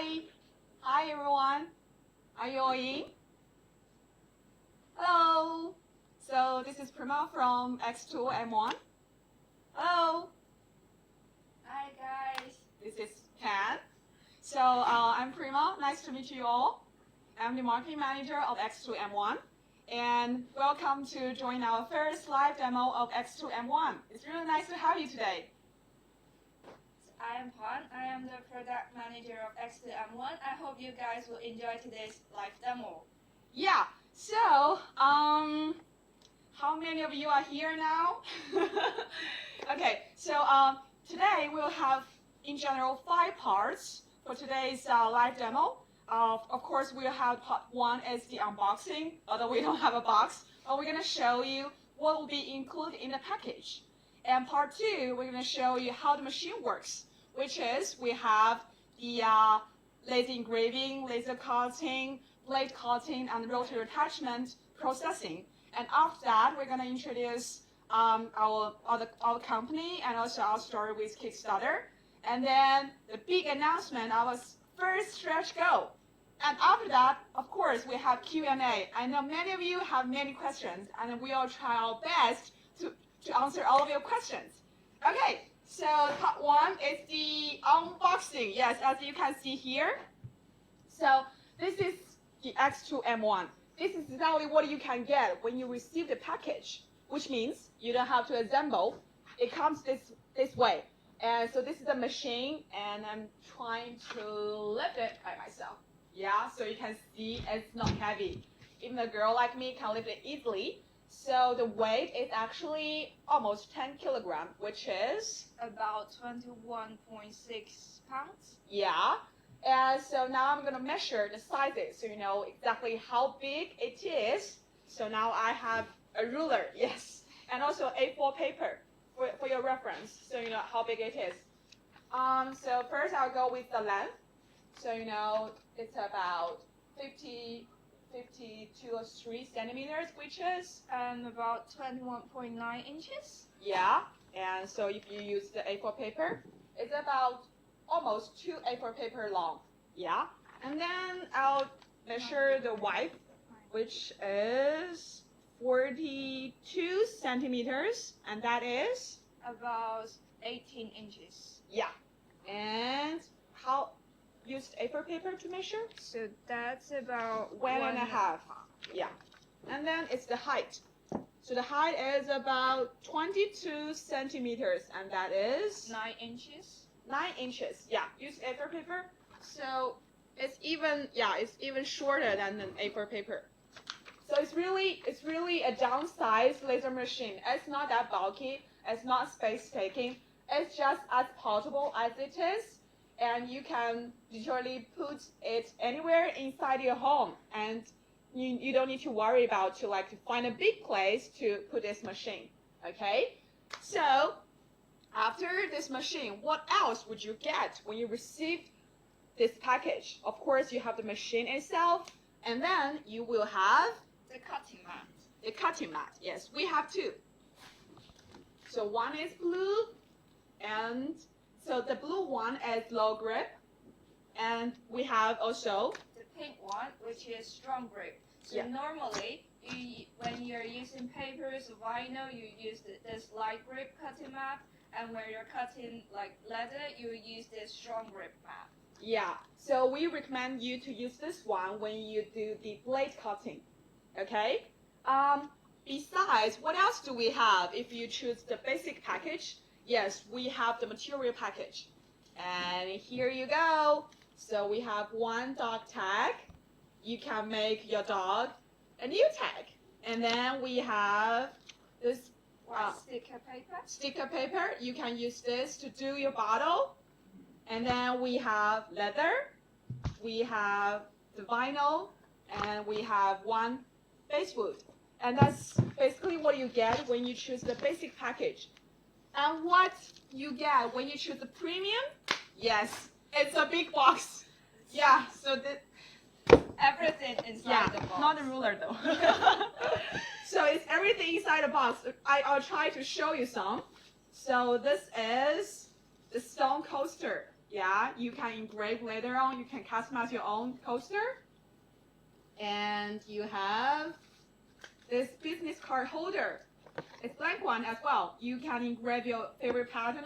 Hi. Hi, everyone. Are you all in? Hello. So this is Prima from xTool M1. Hello. Hi guys. This is Ken. So I'm Prima. Nice to meet you all. I'm the marketing manager of xTool M1. And welcome to join our first live demo of xTool M1. It's really nice to have you today. I am Han. I am the product manager of xTool M1. I hope you guys will enjoy today's live demo. Yeah. So how many of you are here now? Okay. So today we'll have in general 5 parts for today's live demo. Of course, we'll have part 1 is the unboxing, although we don't have a box. But we're going to show you what will be included in the package. And part 2, we're going to show you how the machine works, which is we have the laser engraving, laser cutting, blade cutting, and rotary attachment processing. And after that, we're going to introduce our company and also our story with Kickstarter. And then the big announcement, our first stretch goal. And after that, of course, we have Q&A. I know many of you have many questions, and we'll try our best to answer all of your questions. Okay, so part 1 is the unboxing. Yes, as you can see here. So this is the xTool M1. This is exactly what you can get when you receive the package, which means you don't have to assemble. It comes this way. And so this is the machine, and I'm trying to lift it by myself. Yeah, so you can see it's not heavy. Even a girl like me can lift it easily. So the weight is actually almost 10 kilograms, which is about 21.6 pounds. Yeah. And so now I'm going to measure the sizes so you know exactly how big it is. So now I have a ruler, yes, and also A4 paper for your reference, so you know how big it is. So first I'll go with the length. So you know it's about 52 or 3 centimeters, which is about 21.9 inches. Yeah. And so if you use the A4 paper, it's about almost 2 A4 paper long. Yeah. And then I'll measure the width, which is 42 centimeters, and that is about 18 inches. Yeah. And how used A4 paper to measure? So that's about 1.5. Yeah. And then it's the height. So the height is about 22 centimeters, and that is 9 inches. 9 inches. Yeah. Use A4 paper. So it's even shorter than an A4 paper. So it's really a downsized laser machine. It's not that bulky. It's not space taking. It's just as portable as it is, and you can literally put it anywhere inside your home, and you don't need to worry about to find a big place to put this machine. Okay. So after this machine, what else would you get when you receive this package? Of course, you have the machine itself, and then you will have the cutting mat. The cutting mat, yes, we have 2. So one is blue, and so the blue one is low grip, and we have also the pink one, which is strong grip. So normally, when you're using papers, vinyl, you use this light grip cutting mat, and when you're cutting like leather, you use this strong grip mat. Yeah, so we recommend you to use this one when you do the blade cutting. Okay. Besides, what else do we have if you choose the basic package? Yes, we have the material package. And here you go. So we have 1 dog tag. You can make your dog a new tag. And then we have this sticker paper. You can use this to do your bottle. And then we have leather. We have the vinyl. And we have 1 basswood. And that's basically what you get when you choose the basic package. And what you get when you choose the premium? Yes, it's a big box. Yeah, so everything inside the box. Not the ruler though. So it's everything inside the box. I'll try to show you some. So this is the stone coaster. Yeah, you can engrave later on. You can customize your own coaster. And you have this business card holder. It's blank one as well. You can engrave your favorite pattern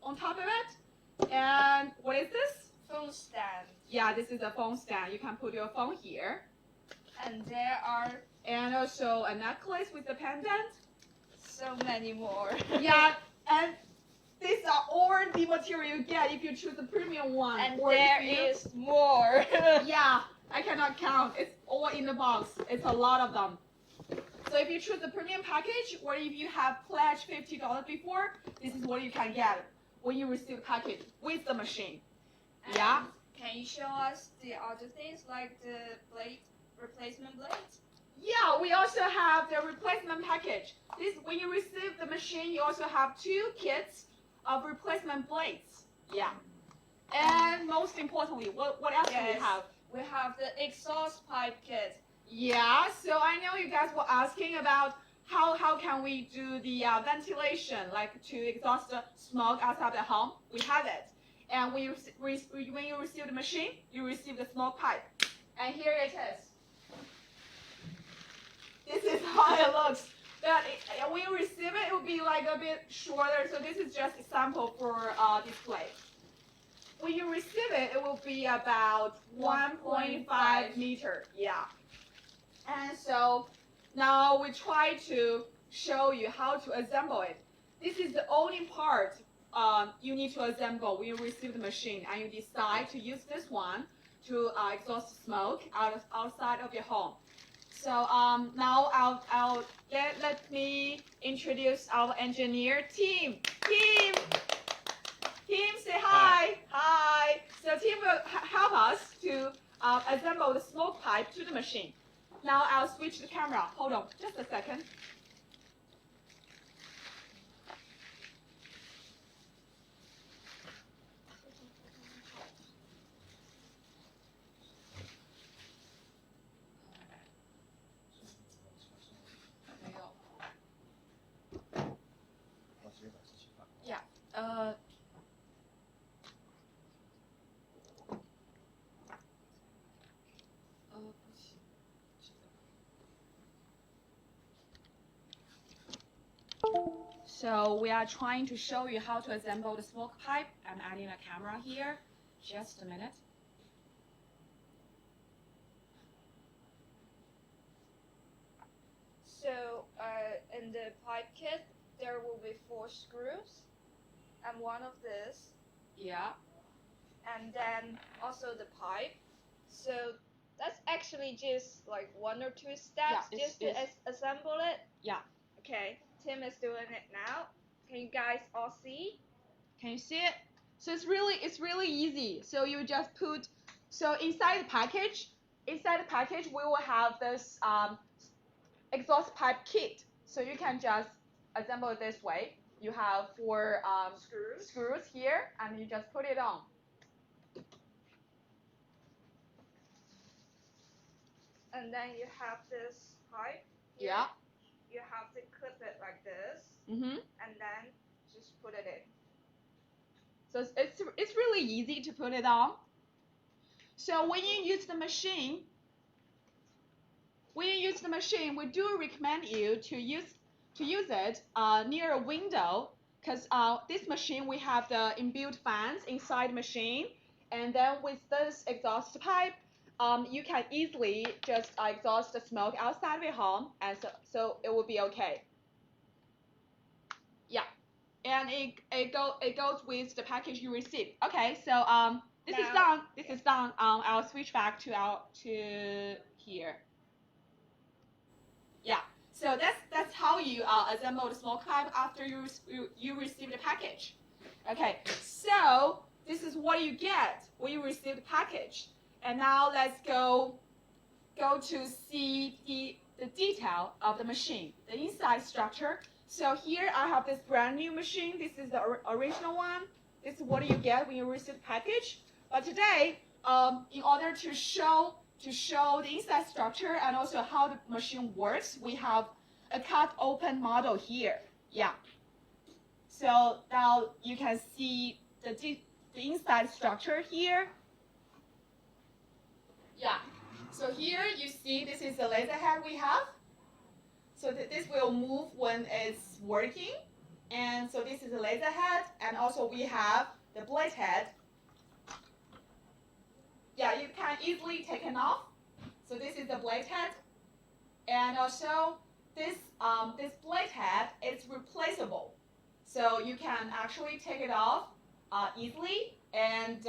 on top of it. And what is this? Phone stand. Yeah, this is a phone stand. You can put your phone here. And there are And also a necklace with a pendant. so many more. Yeah, and these are all the material you get if you choose the premium one. And or there if you, is more. Yeah, I cannot count. It's all in the box. It's a lot of them. So if you choose the premium package, or if you have pledged $50 before, this is what you can get when you receive the package with the machine. And Yeah. Can you show us the other things like the blade replacement blades? Yeah, we also have the replacement package. This, when you receive the machine, you also have 2 kits of replacement blades. Yeah. And most importantly, what else do we have? We have the exhaust pipe kit. Yeah, so I know you guys were asking about how can we do the ventilation, like to exhaust the smoke outside the home. We have it. And when you receive the machine, you receive the smoke pipe. And here it is. This is how it looks. But when you receive it, it will be like a bit shorter. So this is just a sample for display. When you receive it, it will be about 1.5 meter. Yeah. And so now we try to show you how to assemble it. This is the only part you need to assemble when you receive the machine and you decide to use this one to exhaust smoke outside of your home. So now let me introduce our engineer team. Team, say hi. Hi. So team will help us to assemble the smoke pipe to the machine. Now I'll switch the camera. Hold on, just a second. Yeah. So we are trying to show you how to assemble the smoke pipe. I'm adding a camera here. Just a minute. So in the pipe kit, there will be 4 screws and one of this. Yeah. And then also the pipe. So that's actually just like 1 or 2 steps just to assemble it. Yeah. Okay, Tim is doing it now. Can you guys all see? Can you see it? So it's really easy. So you just put, so inside the package we will have this exhaust pipe kit. So you can just assemble it this way. You have 4 screws here, and you just put it on. And then you have this pipe here. Yeah. You have to clip it like this. Mm-hmm. And then just put it in. So it's really easy to put it on. So when you use the machine, we do recommend you to use it near a window, because this machine we have the inbuilt fans inside the machine, and then with this exhaust pipe, you can easily just exhaust the smoke outside of your home, and so it will be okay. Yeah, and it goes with the package you receive. Okay, so this is done. This is done. I'll switch back to here. Yeah. So that's how you assemble the smoke pipe after you receive the package. Okay. So this is what you get when you receive the package. And now let's go to see the detail of the machine, the inside structure. So here I have this brand new machine. This is the original one. This is what you get when you receive the package. But today, in order to show the inside structure and also how the machine works, we have a cut open model here. Yeah. So now you can see the inside structure here. Yeah. So here you see this is the laser head we have. So this will move when it's working. And so this is the laser head, and also we have the blade head. Yeah, you can easily take it off. So this is the blade head. And also this blade head is replaceable. So you can actually take it off easily, and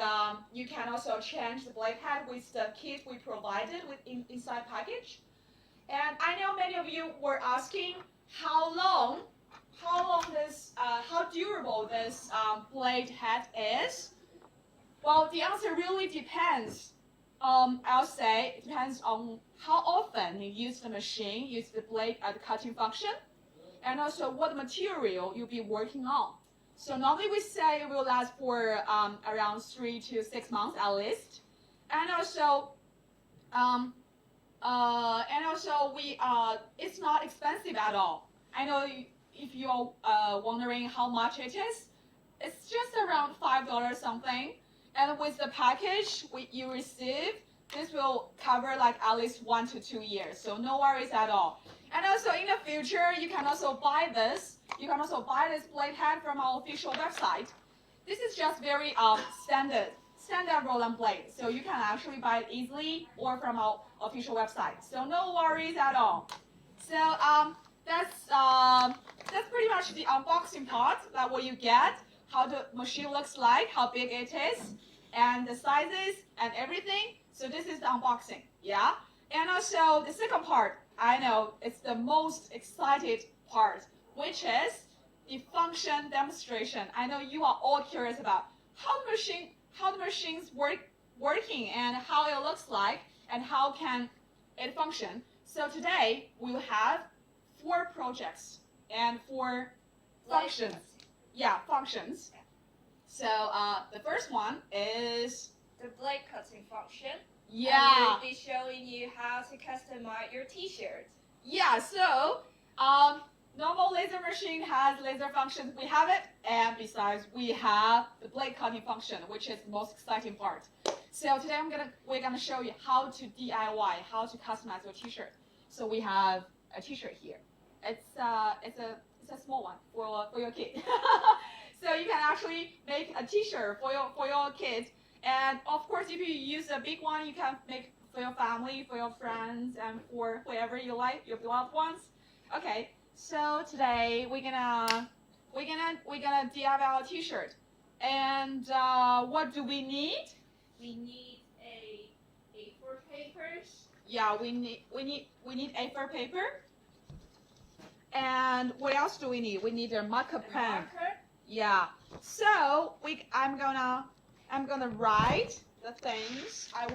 you can also change the blade head with the kit we provided with inside package. And I know many of you were asking how durable this blade head is. Well, the answer really depends. I'll say it depends on how often you use the machine, use the blade at the cutting function, and also what material you'll be working on. So normally we say it will last for around 3 to 6 months at least. And also, it's not expensive at all. I know if you're wondering how much it is, it's just around $5 something. And with the package you receive, this will cover like at least 1 to 2 years. So no worries at all. And also in the future, you can also buy this. You can also buy this blade head from our official website. This is just very standard roll-on blade. So you can actually buy it easily or from our official website. So no worries at all. So that's pretty much the unboxing part. That what you get, how the machine looks like, how big it is, and the sizes and everything. So this is the unboxing, yeah? And also the second part, I know it's the most excited part, which is the function demonstration. I know you are all curious about how the machine's working and how it looks like and how can it function. So today we will have 4 projects and 4 functions. Yeah, functions. So the first one is the blade cutting function. Yeah. And we'll be showing you how to customize your t-shirt. Yeah, so normal laser machine has laser functions. We have it, and besides we have the blade cutting function, which is the most exciting part. So today we're gonna show you how to DIY, how to customize your t-shirt. So we have a t-shirt here. It's a small one for your kid. So you can actually make a t-shirt for your kids. And of course, if you use a big one, you can make for your family, for your friends, and for whoever you like, your beloved ones. Okay, so today we're gonna DIY our t-shirt. And what do we need? We need A4 papers. Yeah, we need A4 paper. And what else do we need? We need a marker pen. Marker. Yeah. So I'm gonna write the things I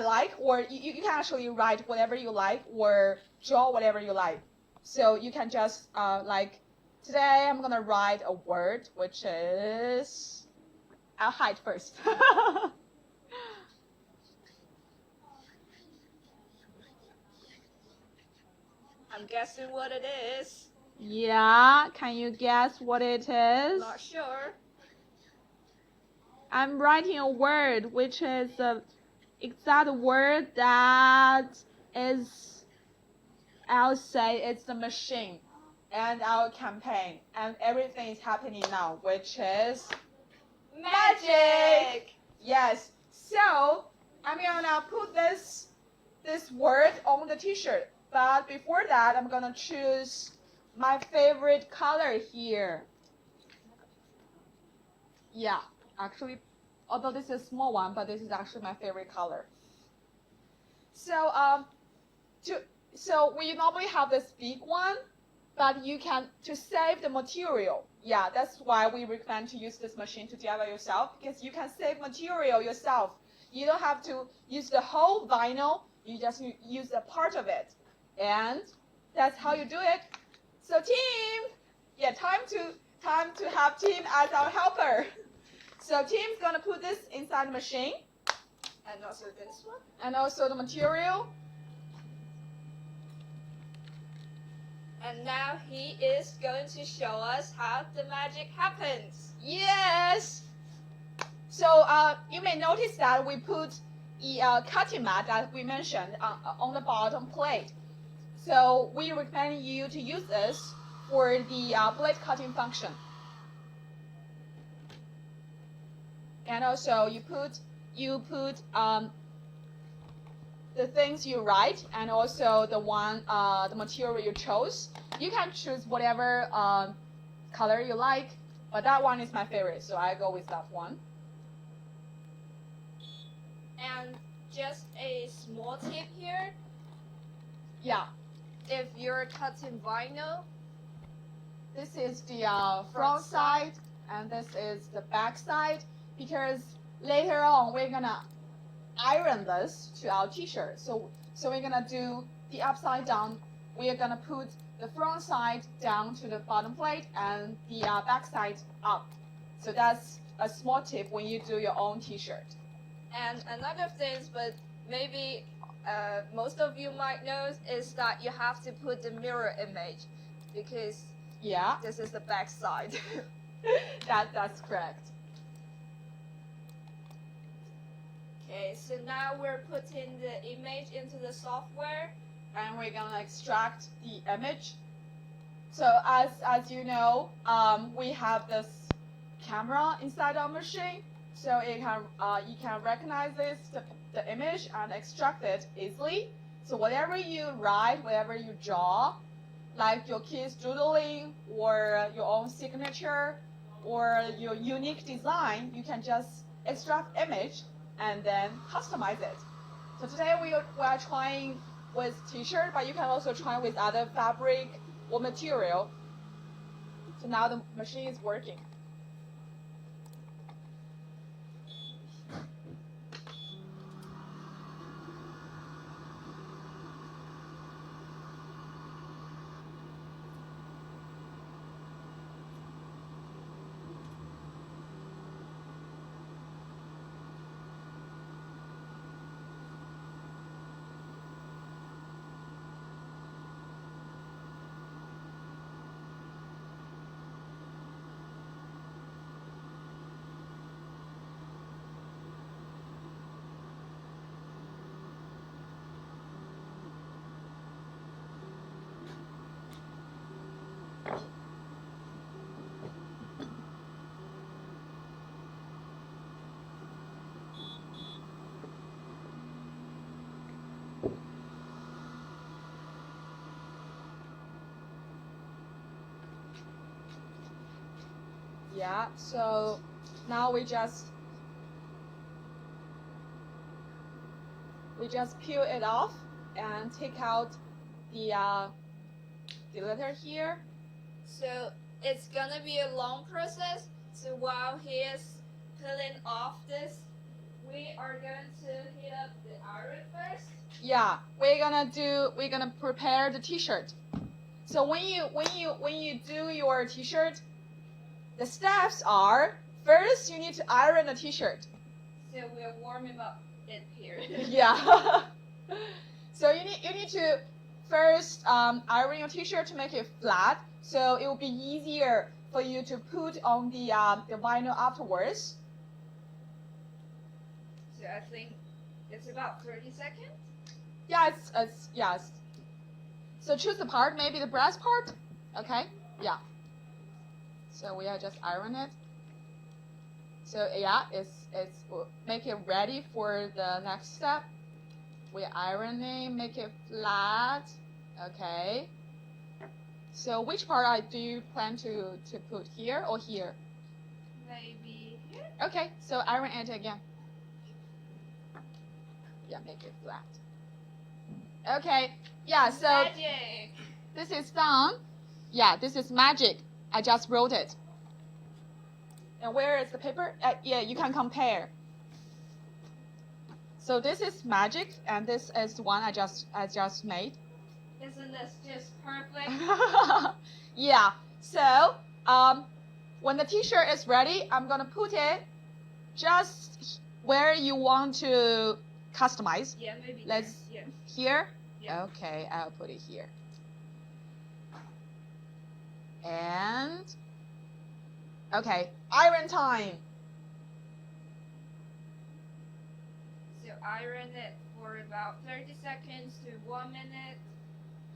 like, or you can actually write whatever you like or draw whatever you like. So you can just like today I'm gonna write a word which is, I'll hide first. I'm guessing what it is. Yeah, can you guess what it is? Not sure. I'm writing a word which is the exact word that is, I'll say it's the machine and our campaign and everything is happening now, which is magic. Yes. So I'm gonna put this word on the t-shirt. But before that, I'm gonna choose my favorite color here. Yeah, actually, although this is a small one, but this is actually my favorite color. So so we normally have this big one, but you can, to save the material. Yeah, that's why we recommend to use this machine to DIY yourself, because you can save material yourself. You don't have to use the whole vinyl. You just use a part of it. And that's how you do it. So team, yeah, time to have Tim as our helper. So Tim's gonna put this inside the machine. And also this one. And also the material. And now he is going to show us how the magic happens. Yes. So you may notice that we put the cutting mat that we mentioned on the bottom plate. So we recommend you to use this for the blade cutting function. And also you put the things you write and also the material you chose. You can choose whatever color you like, but that one is my favorite, so I go with that one. And just a small tip here. Yeah. If you're cutting vinyl, this is the front side and this is the back side, because later on we're gonna iron this to our t-shirt. So we're gonna do the upside down. We're gonna put the front side down to the bottom plate and the back side up. So that's a small tip when you do your own t-shirt. and another thing, but maybe most of you might know, is that you have to put the mirror image, because Yeah, this is the back side. that's correct. Okay, so now we're putting the image into the software. And we're gonna extract the image. So as you know, we have this camera inside our machine, so it can you can recognize the image and extract it easily. So whatever you write, whatever you draw, like your kids doodling or your own signature or your unique design, you can just extract image and then customize it. So today we are trying with t-shirt, but you can also try with other fabric or material. So now the machine is working. Yeah, so now we just peel it off and take out the letter here. So it's gonna be a long process. So while he is peeling off this, we are going to heat up the iron first. Yeah, we're gonna prepare the t-shirt. So when you do your t-shirt, the steps are, first you need to iron the t-shirt. So we're warming up it here. Yeah. So you need to first iron your t-shirt to make it flat, so it will be easier for you to put on the vinyl afterwards. So I think it's about 30 seconds. Yeah, it's yes. So choose the part, maybe the brass part. Okay. Yeah. So we are just iron it. So yeah, it's make it ready for the next step. We ironing, make it flat. Okay. So which part do you plan to put here or here? Maybe here. Okay. So iron it again. Yeah, make it flat. Okay. Yeah. So Magic. this is done. Yeah, this is magic. I just wrote it. And where is the paper? Yeah, you can compare. So this is magic, and this is the one I just made. Isn't this just perfect? Yeah. So when the t-shirt is ready, I'm gonna put it just where you want to customize. Yeah, maybe. Let's here. here. Yeah. Okay, I'll put it here. Okay, iron time. So iron it for about 30 seconds to 1 minute.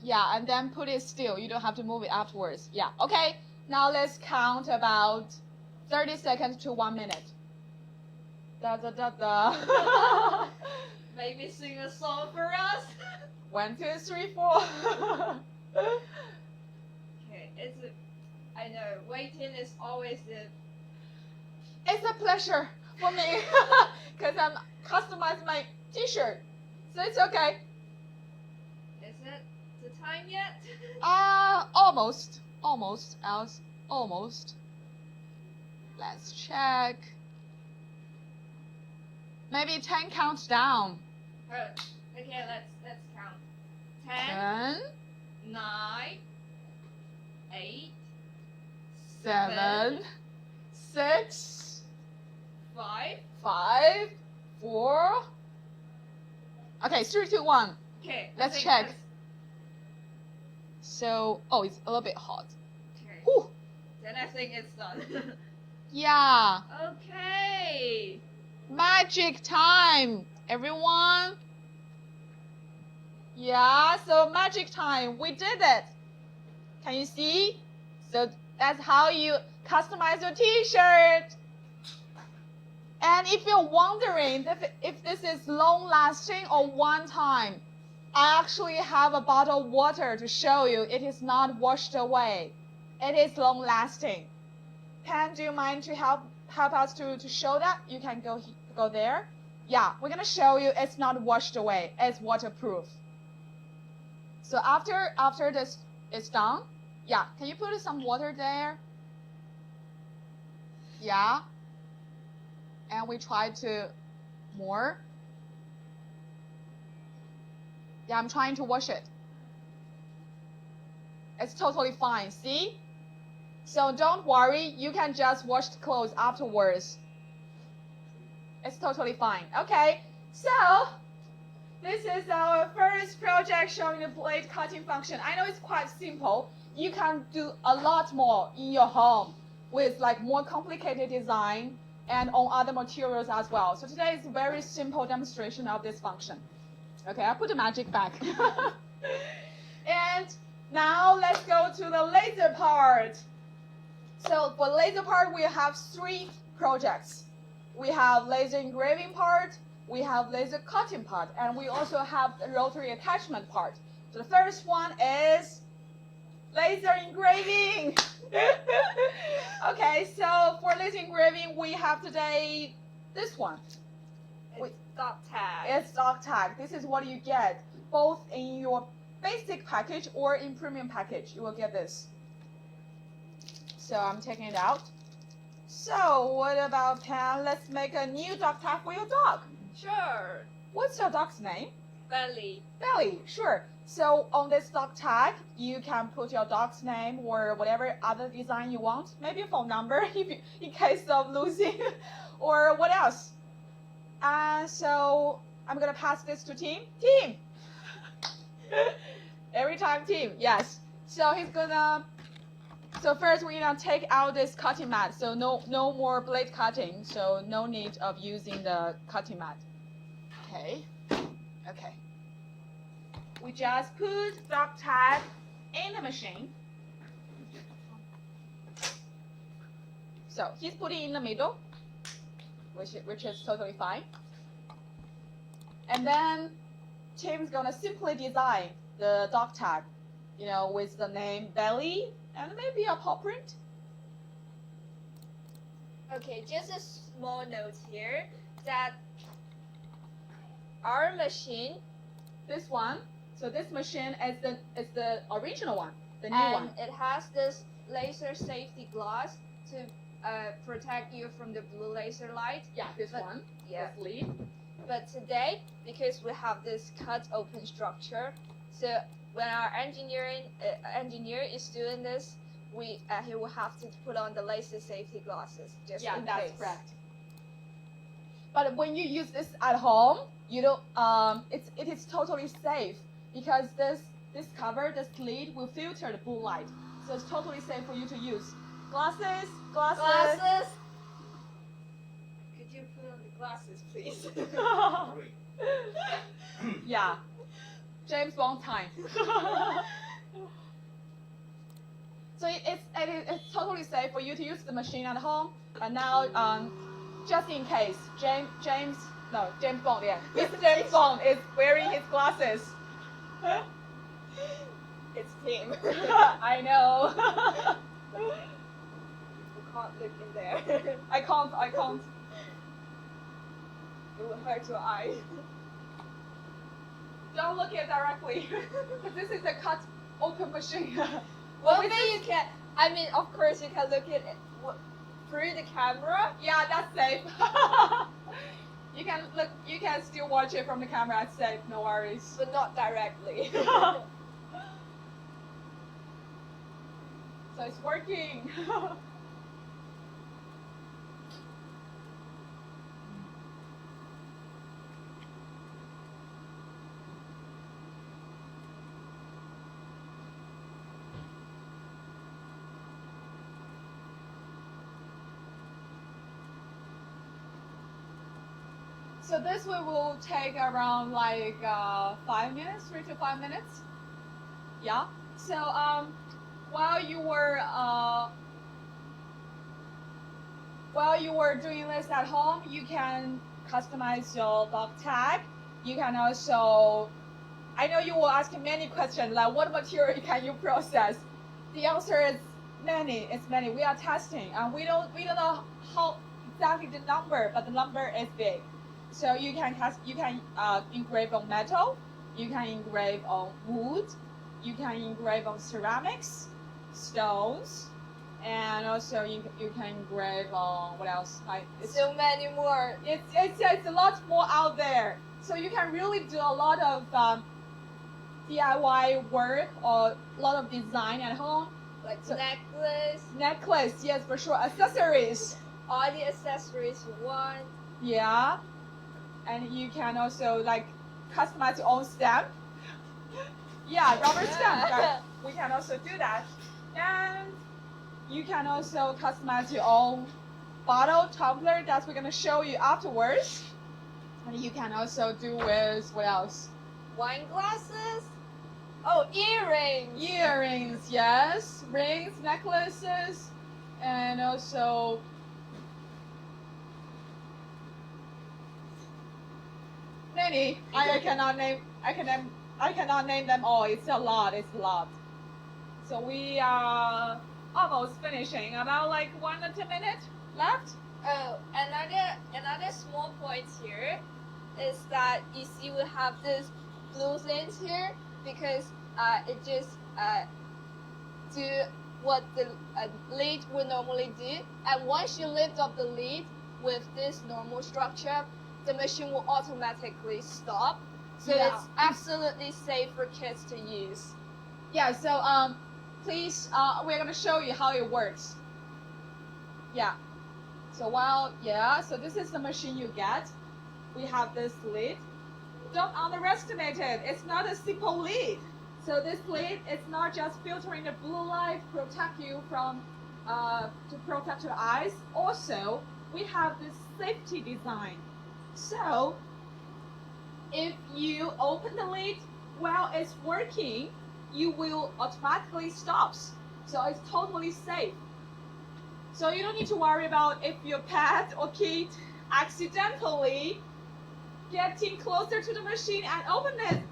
Yeah, and then put it still. You don't have to move it afterwards. Yeah, okay. Now let's count about 30 seconds to 1 minute. Da da da da. Maybe sing a song for us. 1, 2, 3, 4. Okay, I know waiting is always the. It's a pleasure for me because I'm customizing my T-shirt, so it's okay. Is it the time yet? Almost, else, almost. Let's check. Maybe 10 counts down. Okay, let's count. 10, 10, 9, 8, 7, 6, 5. 5, 4. Okay, 3, 2, 1. Okay, Let's check. So, oh, it's a little bit hot. Okay. Whew. Then I think it's done. Yeah. Okay. Magic time, everyone. Yeah, so magic time. We did it. Can you see? So that's how you customize your T-shirt. And if you're wondering if this is long-lasting or one-time, I actually have a bottle of water to show you it is not washed away. It is long-lasting. Pan, do you mind to help us to show that? You can go there. Yeah, we're gonna show you it's not washed away. It's waterproof. So after this is done, yeah, can you put some water there? Yeah. And we try to more. Yeah, I'm trying to wash it. It's totally fine, see? So don't worry, you can just wash the clothes afterwards. It's totally fine. Okay, so this is our first project showing the blade cutting function. I know it's quite simple. You can do a lot more in your home with like more complicated design and on other materials as well. So today is a very simple demonstration of this function. Okay, I'll put the magic back. And now let's go to the laser part. So for laser part, we have 3 projects. We have laser engraving part, we have laser cutting part, and we also have the rotary attachment part. So the first one is laser engraving. Okay, so for laser engraving, we have today this one. It's dot tag. It's dot tag. This is what you get both in your basic package or in premium package. You will get this. So I'm taking it out. So what about Pan? Let's make a new dog tag for your dog. Sure. What's your dog's name? Belly. Belly, sure. So on this dog tag, you can put your dog's name or whatever other design you want. Maybe a phone number in case of losing, or what else. So I'm gonna pass this to Tim. Tim. Every time Tim, yes. So he's gonna. So first we're gonna take out this cutting mat. So no more blade cutting. So no need of using the cutting mat. Okay. Okay. We just put dog tag in the machine. So he's putting in the middle, which is totally fine. And then Tim's gonna simply design the dog tag, you know, with the name Belly and maybe a paw print. Okay, just a small note here that our machine, This one. So this machine is the original one, the new and one. it has this laser safety glass to protect you from the blue laser light. Yeah, this But- one. Yeah. This lead. But today, because we have this cut open structure, so when our engineer is doing this, he will have to put on the laser safety glasses just Yeah, in that's case. correct. But when you use this at home, you don't. It is totally safe because this cover, this lid will filter the blue light, so it's totally safe for you to use. Glasses. Glasses. Could you put on the glasses, please? Yeah. James Bond time. So it's totally safe for you to use the machine at home. But now, just in case, James Bond, yeah, Mr. James Bond is wearing his glasses. It's him. I know. You can't look in there. I can't. It will hurt your eyes. Don't look at it directly. This is a cut open machine. Well, maybe you can. I mean, of course, you can look at it through the camera. Yeah, that's safe. You can look. You can still watch it from the camera. It's safe. No worries. But not directly. So it's working. So this one will take around like 5 minutes, 3 to 5 minutes. Yeah. So while you were doing this at home, you can customize your dog tag. You can also, I know you will ask many questions like what material can you process? The answer is many. It's many. We are testing and we don't know how exactly the number, but the number is big. So you can engrave on metal, you can engrave on wood, you can engrave on ceramics, stones, and also you can engrave on what else? So many more. It's a lot more out there. So you can really do a lot of DIY work or a lot of design at home. Like necklace. Necklace, yes, for sure. Accessories. All the accessories you want. Yeah. And you can also like customize your own stamp. Yeah, rubber stamp. Right? We can also do that. And you can also customize your own bottle, tumbler that we're going to show you afterwards. And you can also do with what else? Wine glasses. Oh, earrings. Earrings, yes. Rings, necklaces, and also many. I cannot name them all. It's a lot. So we are almost finishing. About like 1 or 2 minutes left. Oh, another small point here is that you see we have this blue things here because it just do what the lid would normally do. And once you lift up the lid with this normal structure, the machine will automatically stop. So Yeah. it's absolutely safe for kids to use. Yeah. So please, we're gonna show you how it works. Yeah. So so this is the machine you get. We have this lid. Don't underestimate it. It's not a simple lid. So this lid is not just filtering the blue light, protect you from to protect your eyes. Also, we have this safety design. So if you open the lid while it's working, you will automatically stop. So it's totally safe. So you don't need to worry about if your pet or kid accidentally getting closer to the machine and open it,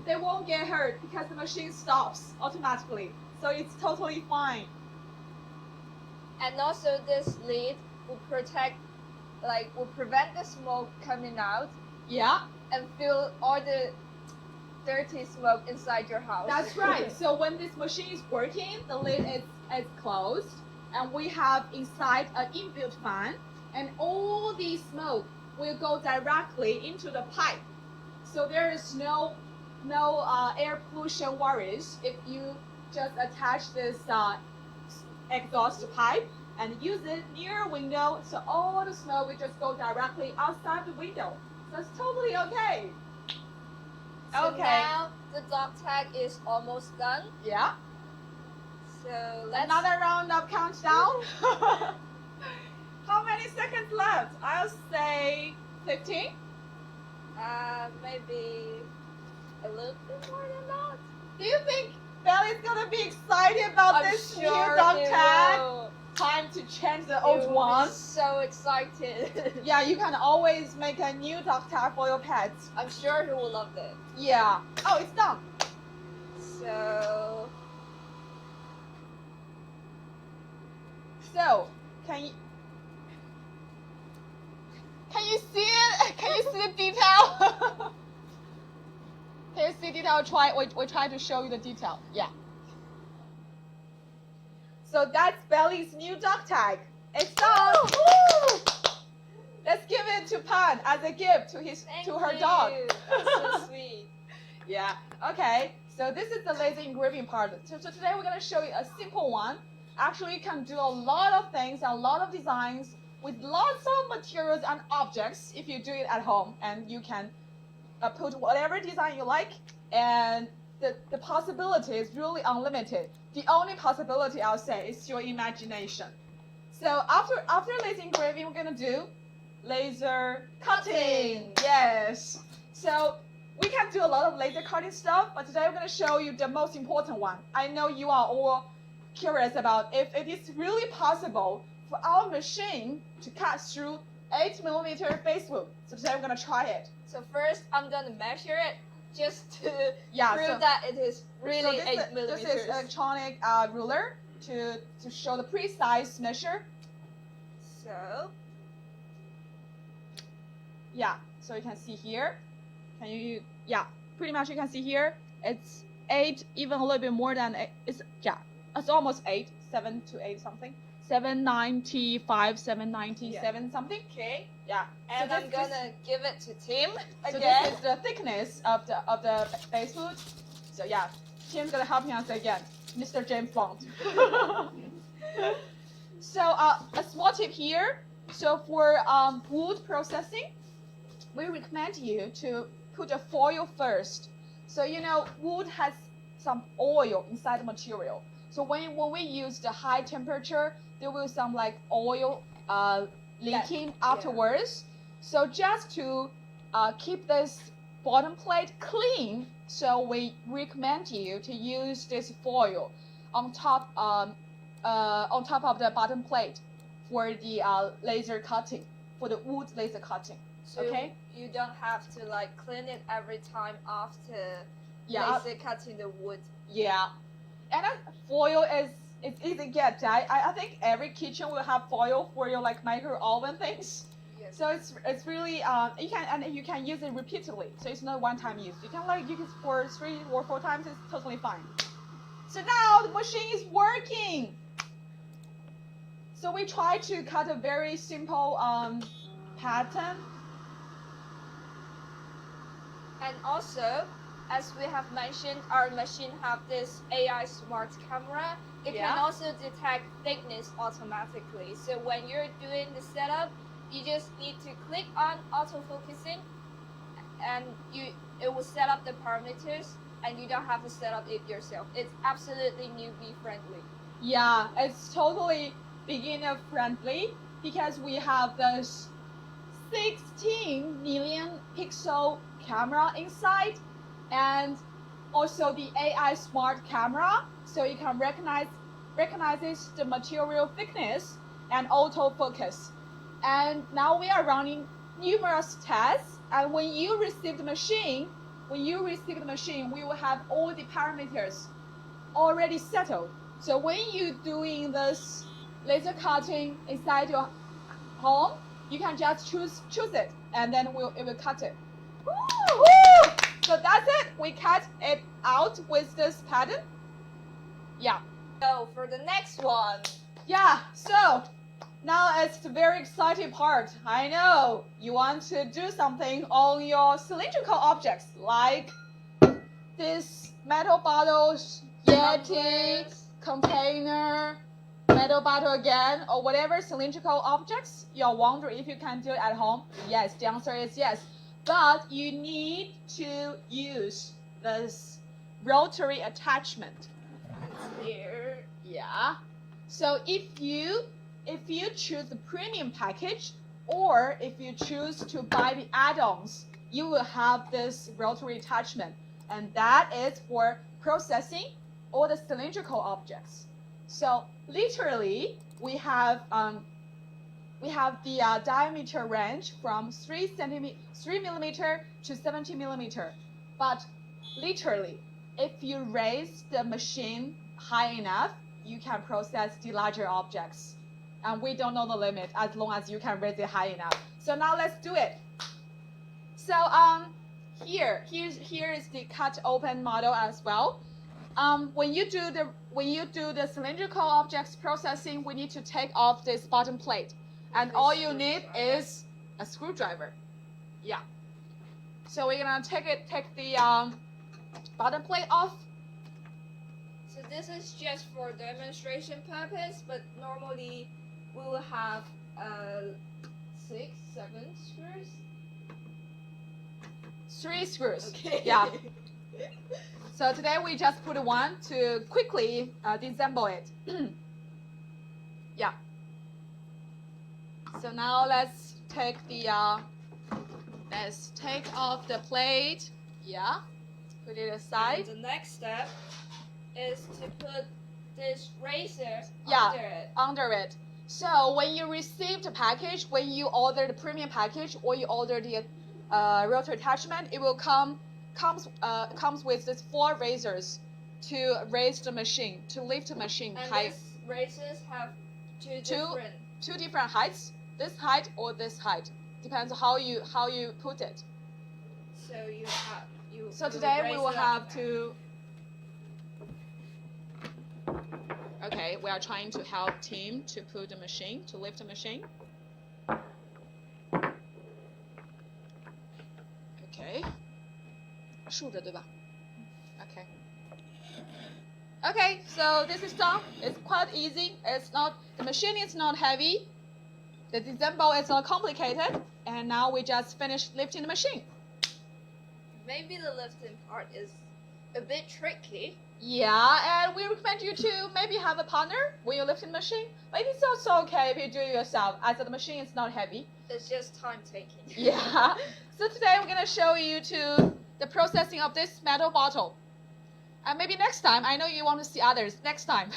they won't get hurt because the machine stops automatically. So it's totally fine. And also this lid will prevent the smoke coming out Yeah, and fill all the dirty smoke inside your house. that's right. So when this machine is working, the lid is closed, and we have inside an inbuilt fan, and all the smoke will go directly into the pipe. So there is no air pollution worries if you just attach this exhaust pipe and use it near a window, so all the smoke will just go directly outside the window. So it's totally okay. So Okay. now the dog tag is almost done. Yeah. So let's. Another round of countdown. How many seconds left? I'll say 15. Maybe a little bit more than that. Do you think Belly's gonna be excited about I'm this sure new dog he tag? will. Time to change the He old will be one. so excited. Yeah, you can always make a new dog tag for your pets. I'm sure he will love it. Yeah. Oh, it's done. So So, can you see it? Can you see the detail? Can you see detail? We try to show you the detail. Yeah. So that's Belly's new dog tag. It's done. Woo! Let's give it to Pan as a gift to her dog. That's so sweet. Yeah. Okay. So this is the laser engraving part. So today we're gonna show you a simple one. Actually, you can do a lot of things, a lot of designs with lots of materials and objects if you do it at home, and you can put whatever design you like, and the possibility is really unlimited. The only possibility I'll say is your imagination. So after laser engraving, we're gonna do laser cutting. Yes. So we can do a lot of laser cutting stuff, but today we're gonna show you the most important one. I know you are all curious about if it is really possible for our machine to cut through 8mm basewood. So today we're gonna try it. So first, I'm gonna measure it just to Yeah, prove so- that it is really so 8 millimeters. This is electronic ruler to show the precise measure. So Yeah, so you can see here. Can you? Yeah, pretty much you can see here. It's 8, even a little bit more than 8. It's almost 8, 7 to 8 something. 795, 797 something. okay, Yeah. and so I'm gonna give it to Tim So again. this is the thickness of the basewood. So yeah, Tim's gonna help me out again, Mr. James Bond. So a small tip here. So for wood processing, we recommend you to put a foil first. So you know wood has some oil inside the material. So when we use the high temperature, there will some like oil leaking afterwards. So just to keep this bottom plate clean, so we recommend you to use this foil on top of the bottom plate for the laser cutting, for the wood laser cutting. So Okay. you don't have to like clean it every time after Yeah. laser cutting the wood. Yeah, and foil it's easy to get. I think every kitchen will have foil for your like micro oven things. Yes. So it's really you can use it repeatedly. So it's not one time use. You can use it for 3 or 4 times. It's totally fine. So now the machine is working. So we try to cut a very simple pattern. And also, as we have mentioned, our machine have this AI smart camera. It Yeah. can also detect thickness automatically. So when you're doing the setup, you just need to click on autofocusing, and it will set up the parameters, and you don't have to set up it yourself. It's absolutely newbie friendly. Yeah, it's totally beginner friendly because we have this 16 million pixel camera inside, and also the AI smart camera, so you can recognizes the material thickness and autofocus. And now we are running numerous tests, and when you receive the machine, we will have all the parameters already settled. So when you're doing this laser cutting inside your home, you can just choose it, and then it will cut it. Woo! So that's it. We cut it out with this pattern. Yeah. So for the next one, Yeah. So now it's the very exciting part. I know you want to do something on your cylindrical objects like this metal bottles, Yeti, container, metal bottle again, or whatever cylindrical objects you're wondering if you can do it at home. Yes, the answer is yes. But you need to use this rotary attachment. it's here. Yeah. So if you choose the premium package, or if you choose to buy the add-ons, you will have this rotary attachment, and that is for processing all the cylindrical objects. So literally, we have the diameter range from 3 millimeter to 70 millimeter. But literally, if you raise the machine high enough, you can process the larger objects. And we don't know the limit as long as you can raise it high enough. So now let's do it. So here is the cut open model as well. When you do the cylindrical objects processing, we need to take off this bottom plate, and all you need is a screwdriver. Yeah. So we're gonna take the bottom plate off. So this is just for demonstration purpose, but normally we will have 6, 7 screws. 3 screws. Okay. Yeah. So today we just put one to quickly disassemble it. Yeah. So now let's take off the plate. Yeah. Put it aside. And the next step is to put this razor Yeah, under it. So when you receive the package, when you order the premium package or you order the rotary attachment, it will comes with these 4 razors to raise the machine, to lift the machine And high. these razors have two different heights, this height or this height, depends how you put it. So So today we will have to. Okay, we are trying to help Tim to put the machine, to lift the machine. Okay. 竖着对吧? Okay. Okay, so this is done. It's quite easy. The machine is not heavy. The disassemble is not complicated. And now we just finished lifting the machine. Maybe the lifting part is a bit tricky. Yeah, and we recommend you to maybe have a partner when you're lifting the machine. But it's also okay if you do it yourself, as the machine is not heavy. It's just time taking. Yeah. So today we're gonna show you the processing of this metal bottle. And maybe next time, I know you want to see others. Next time.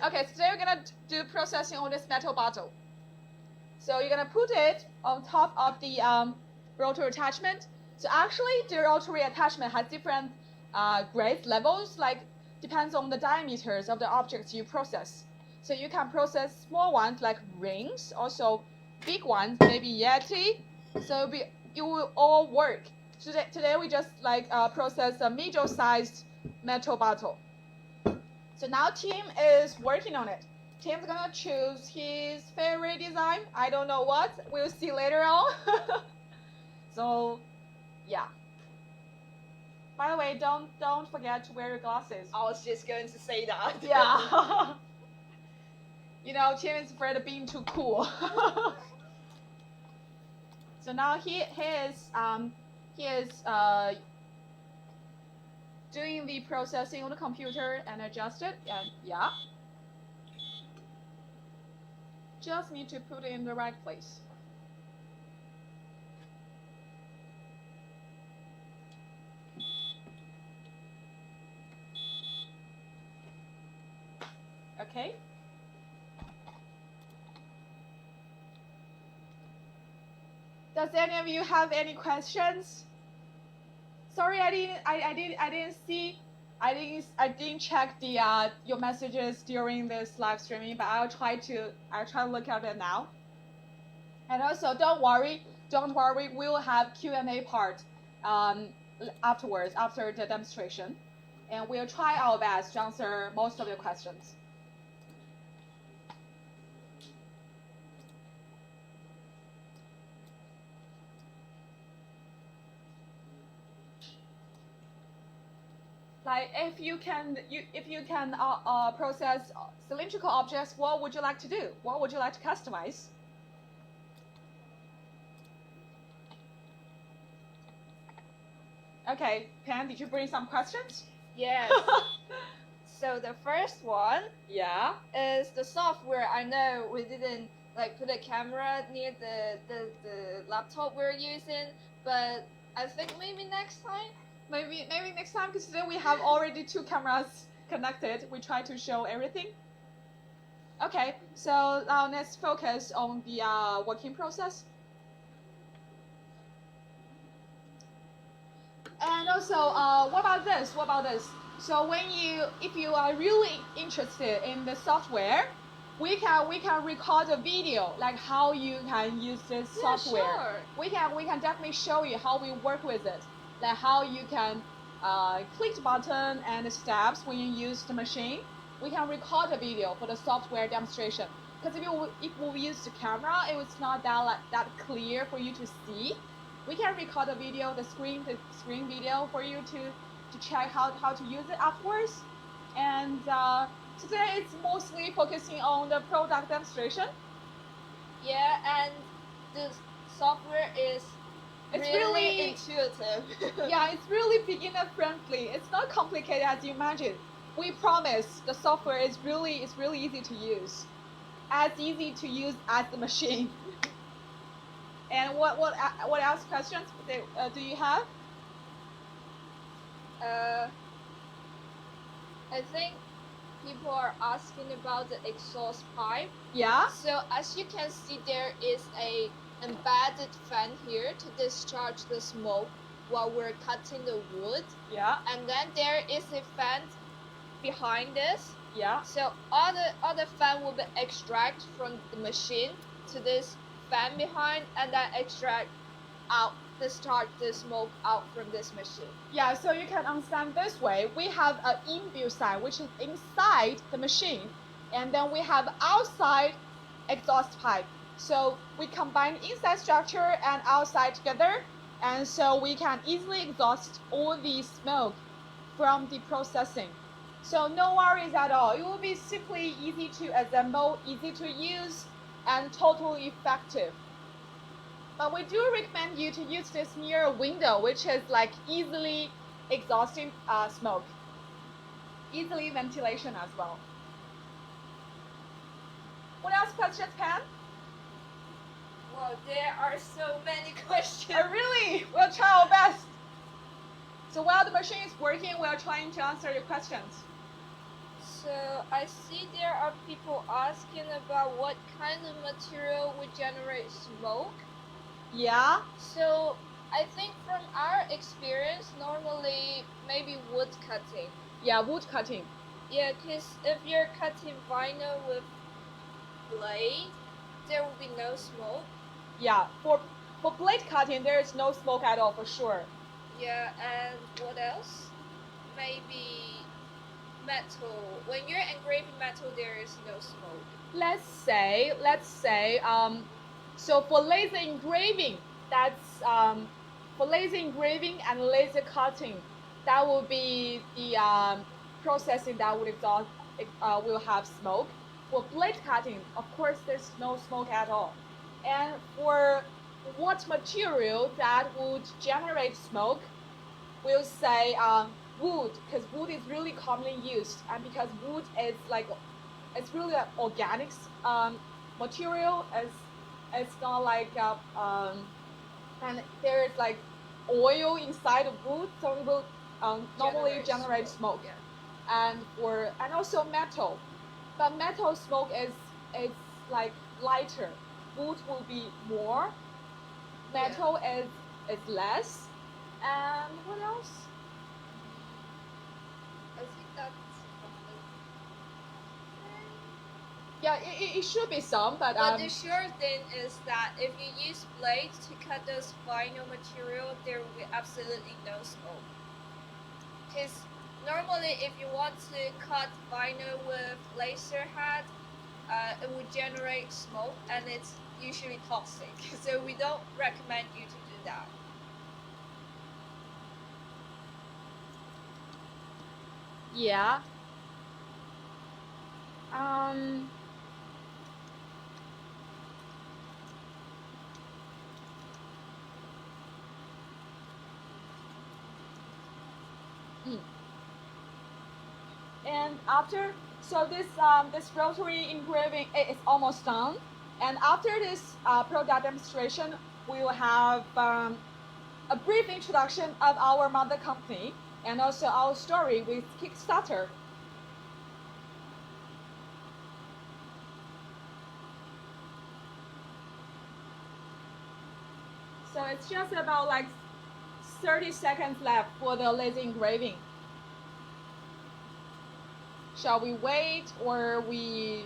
Okay, so today we're gonna do processing on this metal bottle. So you're gonna put it on top of the rotary attachment. So actually, the rotary attachment has different grade levels, like depends on the diameters of the objects you process. So you can process small ones like rings, also big ones, maybe Yeti. So it will all work. Today we just process a middle-sized metal bottle. So now Tim is working on it. Tim's gonna choose his favorite design. I don't know what. We'll see later on. So, yeah. By the way, don't forget to wear your glasses. I was just going to say that. Yeah. You know, Tim is afraid of being too cool. So now he is doing the processing on the computer and adjust it, and yeah. Just need to put it in the right place. Okay. Does any of you have any questions? Sorry, I didn't check the your messages during this live streaming, but I'll try to look at it now. And also, don't worry, we'll have Q&A part afterwards, after the demonstration, and we'll try our best to answer most of your questions. Like if you can process cylindrical objects, what would you like to do? What would you like to customize? Okay, Pan, did you bring some questions? Yes. So the first one Yeah. is the software. I know we didn't like put a camera near the laptop we're using, but I think maybe next time. Maybe next time, because today we have already 2 cameras connected. We try to show everything. Okay, so now let's focus on the working process. And also, what about this? What about this? So if you are really interested in the software, we can record a video like how you can use this software. Sure. We can definitely show you how we work with it, like how you can click the button and the steps when you use the machine. We can record a video for the software demonstration. Because if we use the camera, it was not that clear for you to see. We can record a video, the screen video for you to check how to use it afterwards. And today it's mostly focusing on the product demonstration. Yeah, and the software is really intuitive. Yeah, it's really beginner friendly. It's not complicated as you imagine. We promise the software is really easy to use, as easy to use as the machine. And what else questions do you have? I think people are asking about the exhaust pipe. Yeah. So as you can see, there is a embedded fan here to discharge the smoke while we're cutting the wood. Yeah. And then there is a fan behind this. Yeah. So all the fan will be extract from the machine to this fan behind, and then discharge the smoke out from this machine. Yeah, so you can understand this way. We have an inbuilt side, which is inside the machine, and then we have outside exhaust pipe. So we combine inside structure and outside together, and so we can easily exhaust all the smoke from the processing. So no worries at all. It will be simply easy to assemble, easy to use, and totally effective. But we do recommend you to use this near a window, which is like easily exhausting smoke, easily ventilation as well. What else questions, Pam? Well, there are so many questions. Really? We'll try our best. So while the machine is working, we are trying to answer your questions. So I see there are people asking about what kind of material would generate smoke. Yeah. So I think from our experience, normally maybe wood cutting. Yeah, wood cutting. Yeah, because if you're cutting vinyl with blade, there will be no smoke. Yeah, for blade cutting, there is no smoke at all for sure. Yeah, and what else? Maybe metal. When you're engraving metal, there is no smoke. Let's say, so for laser engraving, that's for laser engraving and laser cutting, that will be the processing that would exhaust, will have smoke. For blade cutting, of course, there's no smoke at all. And for what material that would generate smoke, we'll say wood, because wood is really commonly used, and because wood is like, it's really an organic material. It's not like and there is like oil inside of wood, so it will normally generate smoke. Yeah. And also metal, but metal smoke is like lighter. Wood will be more. Metal is less. And what else? I think that's Yeah, it should be some, but the sure thing is that if you use blades to cut this vinyl material, there will be absolutely no smoke. Because normally, if you want to cut vinyl with laser head, it would generate smoke, and it's usually toxic. So we don't recommend you to do that. yeah. And after, so this rotary engraving is almost done. And after this product demonstration, we will have a brief introduction of our mother company and also our story with Kickstarter. So it's just about like 30 seconds left for the laser engraving. Shall we wait or we...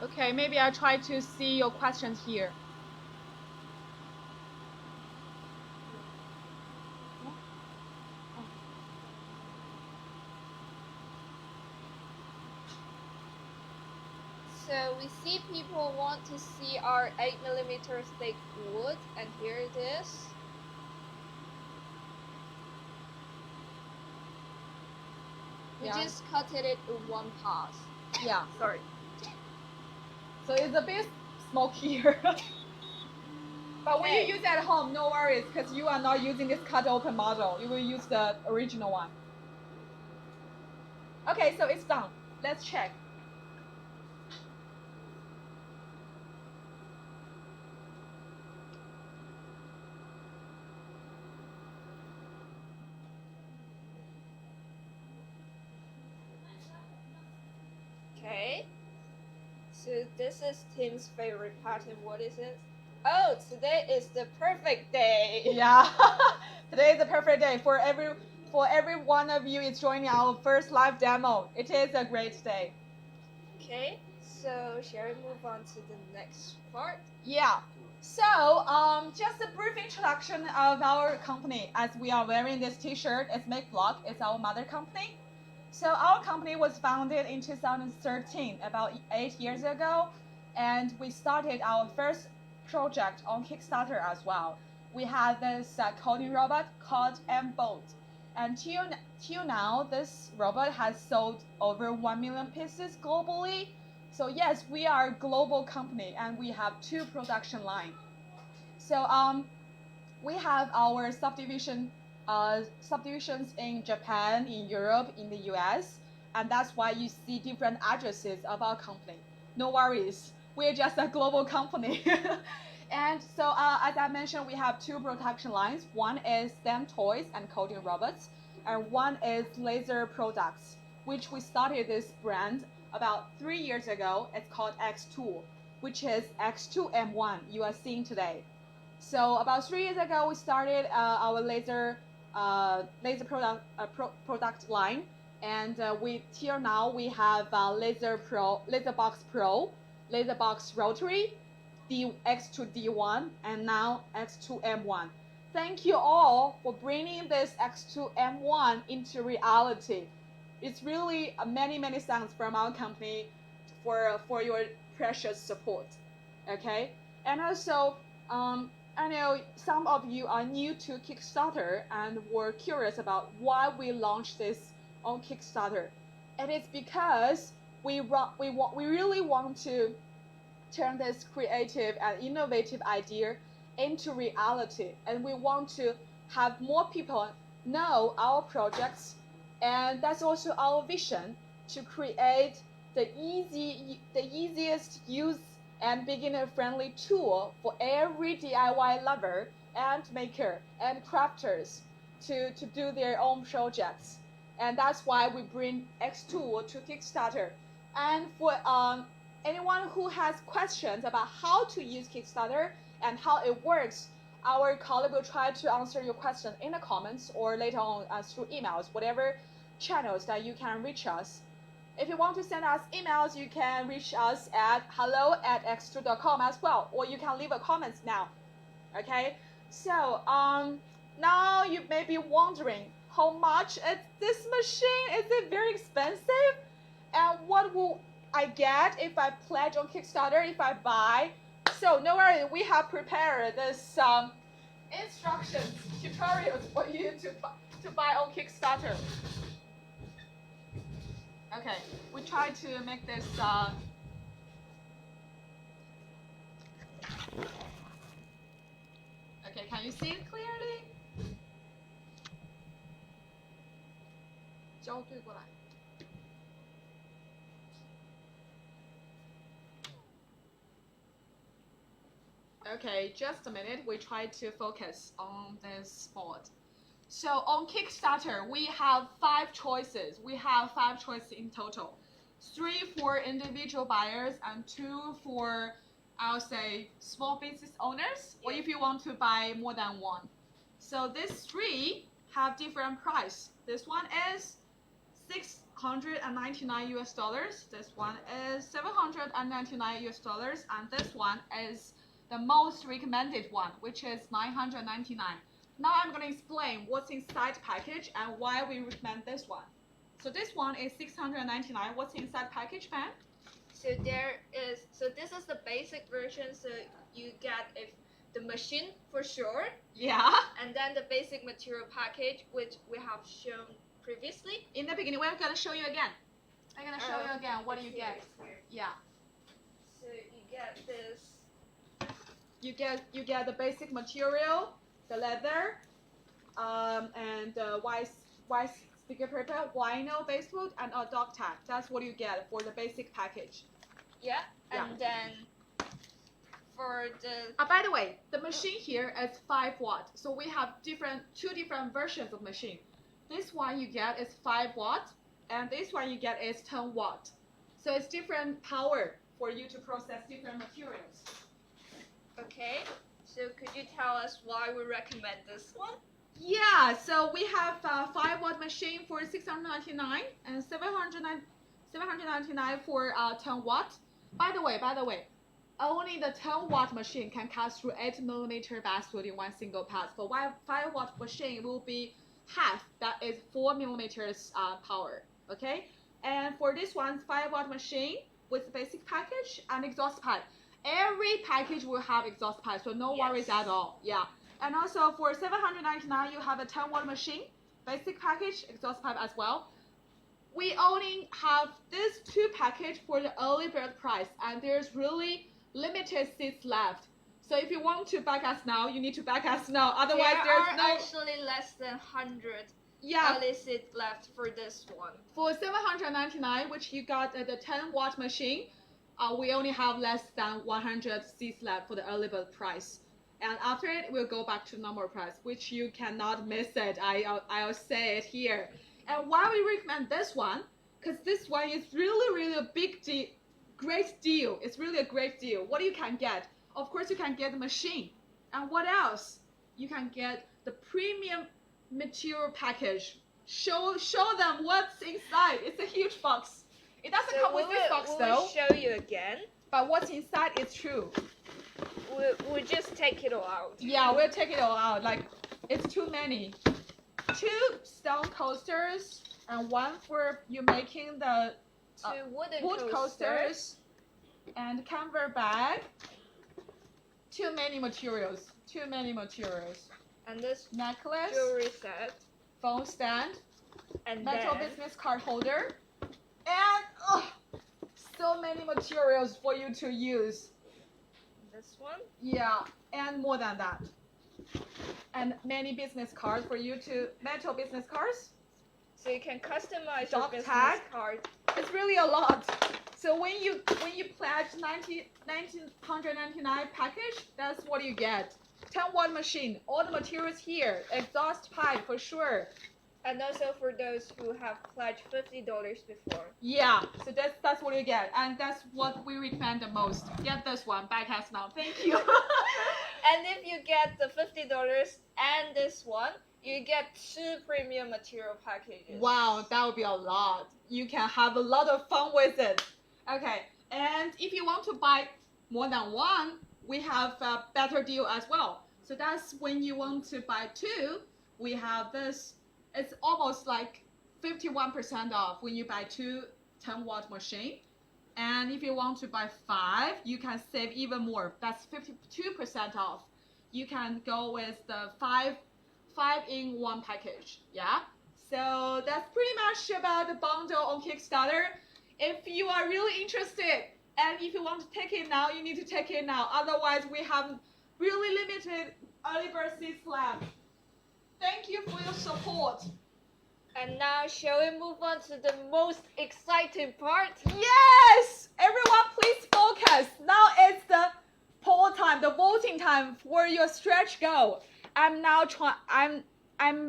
Okay, maybe I try to see your questions here. So we see people want to see our 8mm thick wood, and here it is. We just cut it in one pass. Yeah, sorry. So it's a bit smokier. But when you use at home, no worries, because you are not using this cut open model. You will use the original one. Okay, so it's done. Let's check. Okay. So this is Tim's favorite pattern. What is it? Oh, today is the perfect day. Yeah, today is the perfect day for every one of you is joining our first live demo. It is a great day. Okay, so shall we move on to the next part? Yeah. So, just a brief introduction of our company. As we are wearing this T-shirt, it's MakeBlock. It's our mother company. So our company was founded in 2013, about 8 years ago, and we started our first project on Kickstarter as well. We had this coding robot called M-Bolt, and till now, this robot has sold over 1 million pieces globally. So yes, we are a global company, and we have 2 production lines. So we have our subdivisions in Japan, in Europe, in the US, and that's why you see different addresses of our company. No worries, we're just a global company. And so, as I mentioned, we have 2 production lines. One is STEM toys and coding robots, and one is laser products, which we started this brand about 3 years ago. It's called xTool, which is X2 M1 you are seeing today. So about 3 years ago, we started our laser product line, and till now we have LaserBox Pro, LaserBox Rotary, the X2D1, and now X2M1. Thank you all for bringing this X2M1 into reality. It's really many thanks from our company for your precious support. Okay, and also I know some of you are new to Kickstarter and were curious about why we launched this on Kickstarter. And it's because we really want to turn this creative and innovative idea into reality, and we want to have more people know our projects, and that's also our vision, to create the easiest use and beginner-friendly tool for every DIY lover and maker and crafters to do their own projects. And that's why we bring xTool to Kickstarter. And for anyone who has questions about how to use Kickstarter and how it works, our colleague will try to answer your question in the comments or later on through emails, whatever channels that you can reach us. If you want to send us emails, you can reach us at hello@xtool.com as well, or you can leave a comment now. Okay, so now you may be wondering, how much is this machine? Is it very expensive? And what will I get if I pledge on Kickstarter, if I buy? So no worry, we have prepared this instructions, tutorials for you to buy on Kickstarter. Okay, we try to make this can you see it clearly? 焦对过来。Okay, just a minute. We try to focus on this board. So on Kickstarter, we have 5 choices. We have 5 choices in total. 3 for individual buyers and 2 for, I'll say, small business owners, or if you want to buy more than one. So these 3 have different price. This one is $699 US. This one is $799 US, and this one is the most recommended one, which is $999. Now I'm going to explain what's inside package and why we recommend this one. So this one is $699. What's inside package, Pam? So this is the basic version. So you get the machine for sure. Yeah. And then the basic material package, which we have shown previously. In the beginning, we're going to show you again. I'm going to show you again. What do you get? Yeah. So you get this. You get the basic material, the leather, and white sticker paper, vinyl basewood, and a dog tag. That's what you get for the basic package. Yeah. And then for the. By the way, the machine here is 5 watt. So we have 2 different versions of machine. This one you get is 5 watt, and this one you get is 10 watt. So it's different power for you to process different materials. Okay, so could you tell us why we recommend this one? Yeah, so we have a 5 watt machine for $699 and $799 for 10 watt. By the way, only the 10 watt machine can cut through 8mm basswood in one single pass. For 5 watt machine will be half, that is 4mm power. Okay, and for this one 5 watt machine with basic package and exhaust pipe. Every package will have exhaust pipe, so no worries at all. Yeah. And also for $799, you have a 10 watt machine, basic package, exhaust pipe as well. We only have these 2 package for the early bird price, and there's really limited seats left. So if you want to back us now, you need to back us now. Otherwise, there are actually less than 100 early seats left for this one. For $799, which you got the 10 watt machine, we only have less than 100 seats left for the early bird price. And after it, we'll go back to normal price, which you cannot miss it. I'll say it here. And why we recommend this one, because this one is really a big deal, great deal. It's really a great deal. What you can get? Of course, you can get the machine. And what else? You can get the premium material package. Show them what's inside. It's a huge box. It doesn't come with this box though. We'll show you again. But what's inside is true. We'll just take it all out. Yeah, we'll take it all out. Like, it's too many. 2 stone coasters and 1 for you making the 2 wood coasters and canvas bag. Too many materials. And this necklace, jewelry set, phone stand, and metal business card holder, and so many materials for you to use. This one? Yeah, and more than that. And many business cards for you to, metal business cards. So you can customize Dog your tag. business card. It's really a lot. So when you pledge $1,999 package, that's what you get. 10 watt machine, all the materials here, exhaust pipe for sure. And also for those who have pledged $50 before. Yeah, so that's what you get, and that's what we recommend the most. Get this one, back us now. Thank you. And if you get the $50 and this one, you get 2 premium material packages. Wow, that would be a lot. You can have a lot of fun with it. Okay, and if you want to buy more than one, we have a better deal as well. So that's when you want to buy 2, we have this. It's almost like 51% off when you buy 2 10 watt machine. And if you want to buy 5, you can save even more. That's 52% off. You can go with the 5 in 1 package. Yeah. So that's pretty much about the bundle on Kickstarter. If you are really interested and if you want to take it now, you need to take it now. Otherwise, we have really limited Early Bird Seeds Lab. Thank you for your support. And now, shall we move on to the most exciting part? Yes! Everyone, please focus. Now it's the poll time, the voting time for your stretch goal. I'm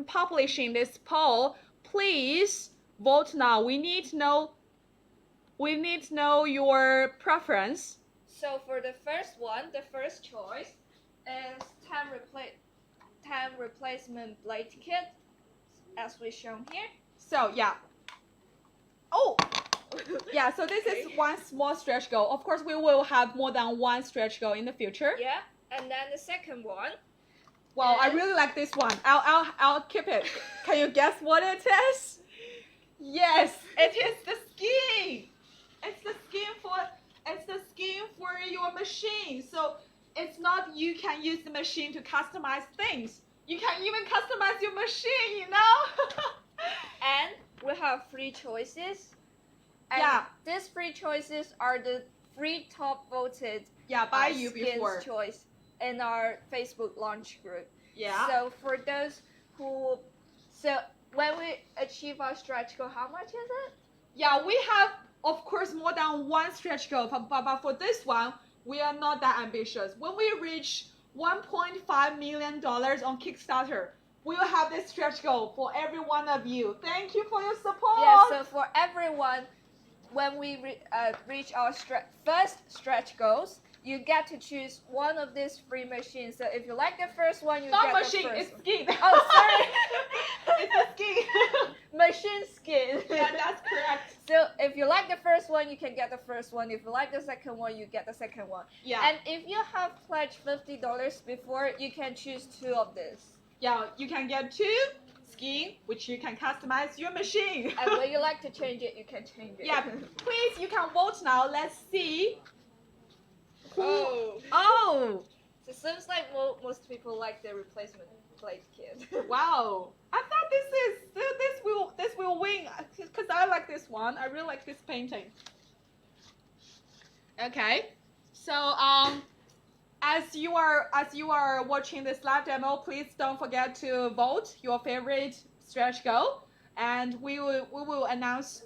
publishing this poll. Please vote now. We need to know your preference. So for the first one, the first choice is 10 replacement blade kit, as we shown here. So yeah. Oh, yeah. So this is one small stretch goal. Of course, we will have more than one stretch goal in the future. Yeah, and then the second one. Wow, I really like this one. I'll keep it. Can you guess what it is? Yes, it is the skin. It's the skin for your machine. So it's not you can use the machine to customize things. You can even customize your machine, you know? And we have 3 choices. And yeah. These 3 choices are the 3 top voted by you before choice in our Facebook launch group. Yeah. So for those who, when we achieve our stretch goal, how much is it? Yeah, we have, of course, more than one stretch goal, but for this one, we are not that ambitious. When we reach $1.5 million on Kickstarter, we will have this stretch goal for every one of you. Thank you for your support. Yeah, so for everyone, when we reach our first stretch goals, you get to choose one of these 3 machines. So if you like the first one, you not get machine, the first it's skin. Oh, sorry. It's a skin. Machine skin. Yeah, that's correct. So if you like the first one, you can get the first one. If you like the second one, you get the second one. Yeah. And if you have pledged $50 before, you can choose 2 of this. Yeah, you can get 2 skin, which you can customize your machine. And when you like to change it, you can change it. Yeah, please, you can vote now. Let's see. Oh. Oh. So it seems like most people like the replacement blade kit. Wow. I thought this will win because I like this one. I really like this painting. Okay. So as you are watching this live demo, please don't forget to vote your favorite stretch goal, and we will announce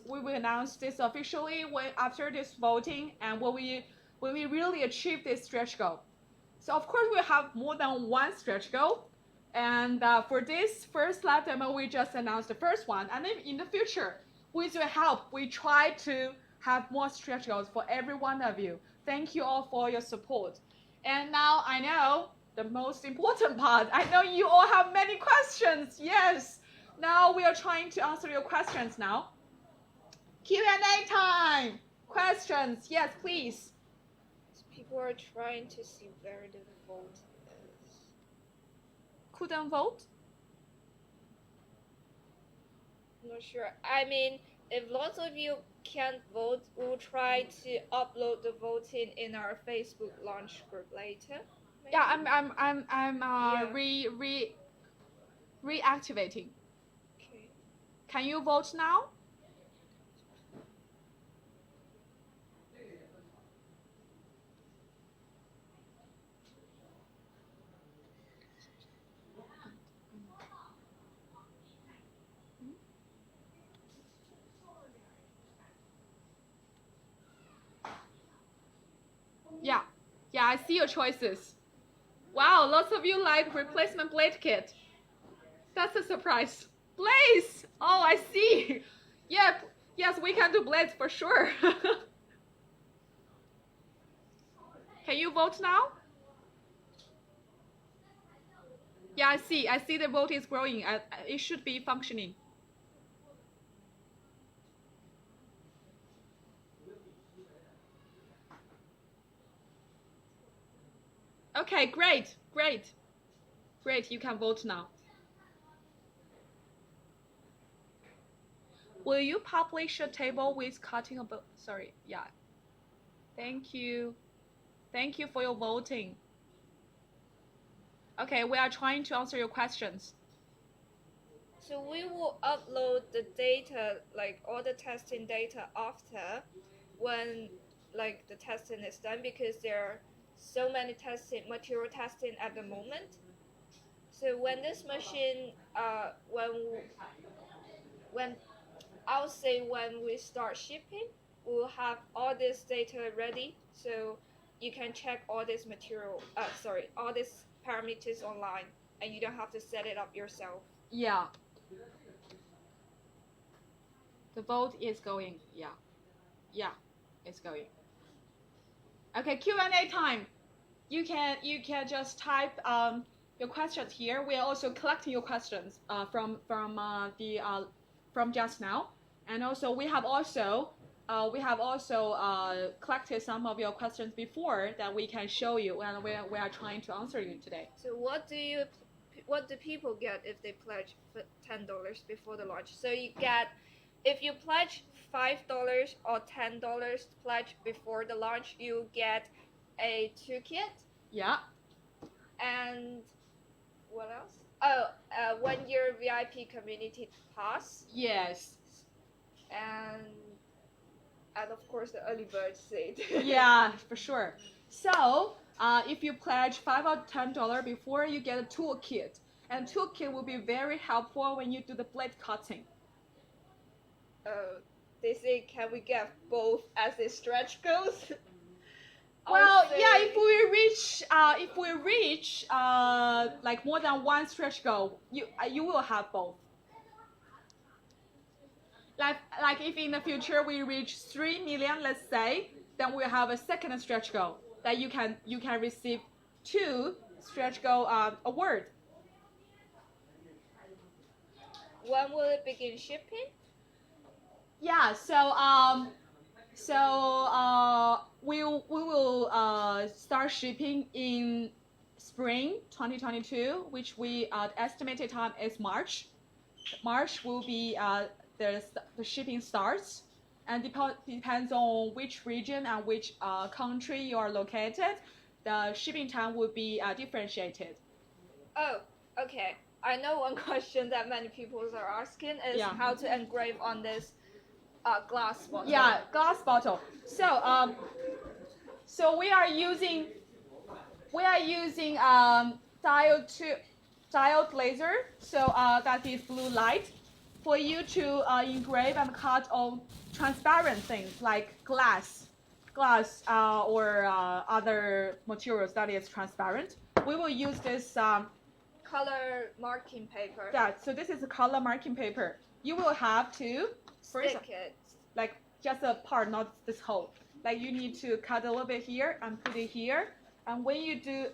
this officially after this voting and when we really achieve this stretch goal. So of course we'll have more than one stretch goal, and for this first live demo we just announced the first one, and then in the future with your help we try to have more stretch goals for every one of you. Thank you all for your support. And now I know the most important part. I know you all have many questions. Yes. Now we are trying to answer your questions now. Q&A time. Questions. Yes, please. People are trying to see where the vote is. Couldn't vote? Not sure. I mean, if lots of you can't vote, we'll try to upload the voting in our Facebook launch group later. Maybe? Yeah, I'm reactivating. Okay. Can you vote now? Yeah, I see your choices. Wow, lots of you like replacement blade kit. That's a surprise. Blades! Oh, I see. Yeah, yes, we can do blades for sure. Can you vote now? Yeah, I see the vote is growing. It should be functioning. Okay, great. You can vote now. Will you publish a table with cutting about? Sorry, yeah. Thank you for your voting. Okay, we are trying to answer your questions. So we will upload the data, like all the testing data after when like the testing is done, because there are so many material testing at the moment. So when this machine, when I'll say when we start shipping, we'll have all this data ready, so you can check all this material. All these parameters online, and you don't have to set it up yourself. Yeah. The vote is going. Yeah. Yeah, it's going. Okay, Q&A time. You can just type your questions here. We are also collecting your questions from just now, and also we have also collected some of your questions before that we can show you, and we are trying to answer you today. So what do people get if they pledge $10 before the launch? So you get, if you pledge $5 or $10 pledge before the launch, you get a toolkit. Yeah. And what else? Oh, 1 year VIP community pass. Yes. And of course the early bird seat. Yeah, for sure. So if you pledge $5 or $10 before, you get a toolkit, and toolkit will be very helpful when you do the blade cutting. They say, can we get both as the stretch goes? Well, yeah, if we reach like more than one stretch goal, you will have both. Like if in the future we reach 3 million, let's say, then we'll have a second stretch goal that you can receive 2 stretch goal award. When will it begin shipping? Yeah, we will start shipping in spring 2022, which we estimated time is March. March will be the shipping starts, and depends on which region and which country you are located. The shipping time will be differentiated. Oh, okay. I know one question that many people are asking is how to engrave on this glass bottle. Yeah, glass bottle. So we are using diode laser. So that is blue light, for you to engrave and cut on transparent things like glass or other materials that is transparent. We will use this color marking paper. So this is a color marking paper. You will have to stick it. Like just a part, not this whole. Like you need to cut a little bit here and put it here. And when you do,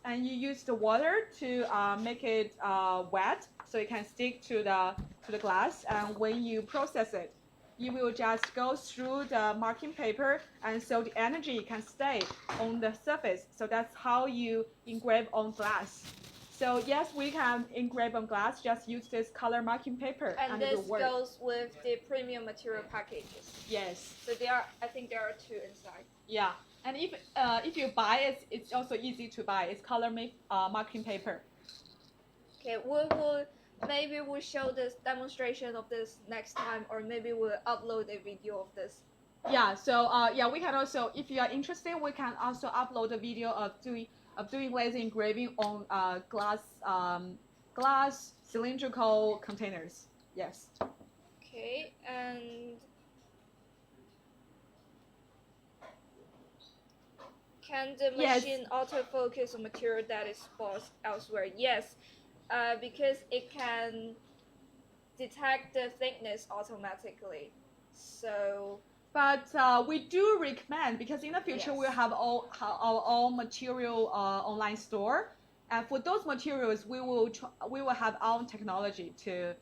and you use the water to make it wet, so it can stick to the glass. And when you process it, you will just go through the marking paper, and so the energy can stay on the surface. So that's how you engrave on glass. So yes, we can engrave on glass. Just use this color marking paper, and this goes with the premium material packages. Yes. So I think there are 2 inside. Yeah, and if you buy it, it's also easy to buy. It's color marking paper. Okay, maybe we'll show this demonstration of this next time, or maybe we'll upload a video of this. Yeah. So we can also, if you are interested, we can also upload a video of doing laser engraving on glass cylindrical containers. Yes. Okay, and can the machine autofocus on material that is exposed elsewhere? Yes, because it can detect the thickness automatically. So. But we do recommend, because in the future we'll have our own material online store, and for those materials we will have our own technology to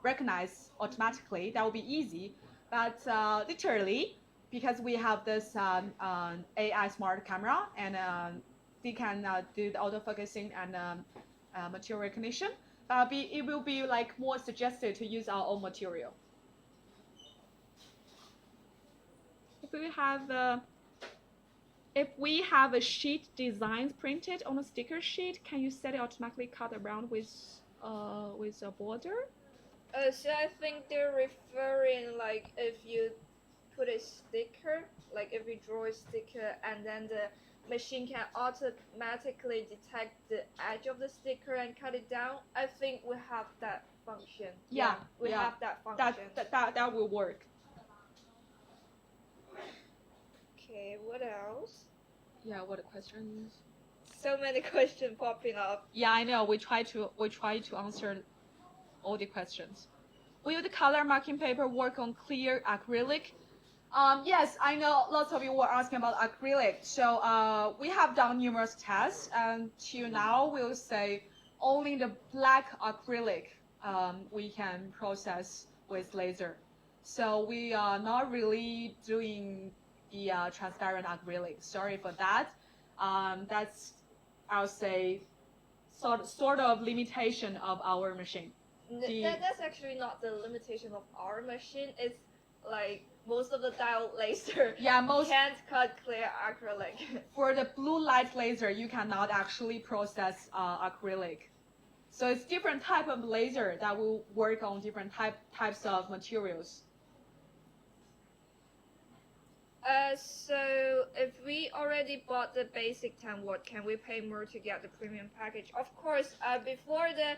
recognize automatically. That will be easy, but literally, because we have this AI smart camera, and they can do the autofocusing and material recognition. It will be like more suggested to use our own material. If we have a sheet designs printed on a sticker sheet, can you set it automatically cut around with a border? So I think they're referring, like, if you put a sticker, like if we draw a sticker and then the machine can automatically detect the edge of the sticker and cut it down, I think we have that function. Yeah, we yeah. have that function. That will work. Okay, what else? Yeah, what questions? So many questions popping up. Yeah, I know. We try to answer all the questions. Will the color marking paper work on clear acrylic? Yes, I know lots of you were asking about acrylic. So we have done numerous tests, and till now we'll say only the black acrylic we can process with laser. So we are not really doing the transparent acrylic. Sorry for that. That's, I'll say, sort of limitation of our machine. That's actually not the limitation of our machine. It's like most of the diode laser can't cut clear acrylic. For the blue light laser, you cannot actually process acrylic. So it's different type of laser that will work on different types of materials. So if we already bought the basic 10 watt, can we pay more to get the premium package? Of course, before the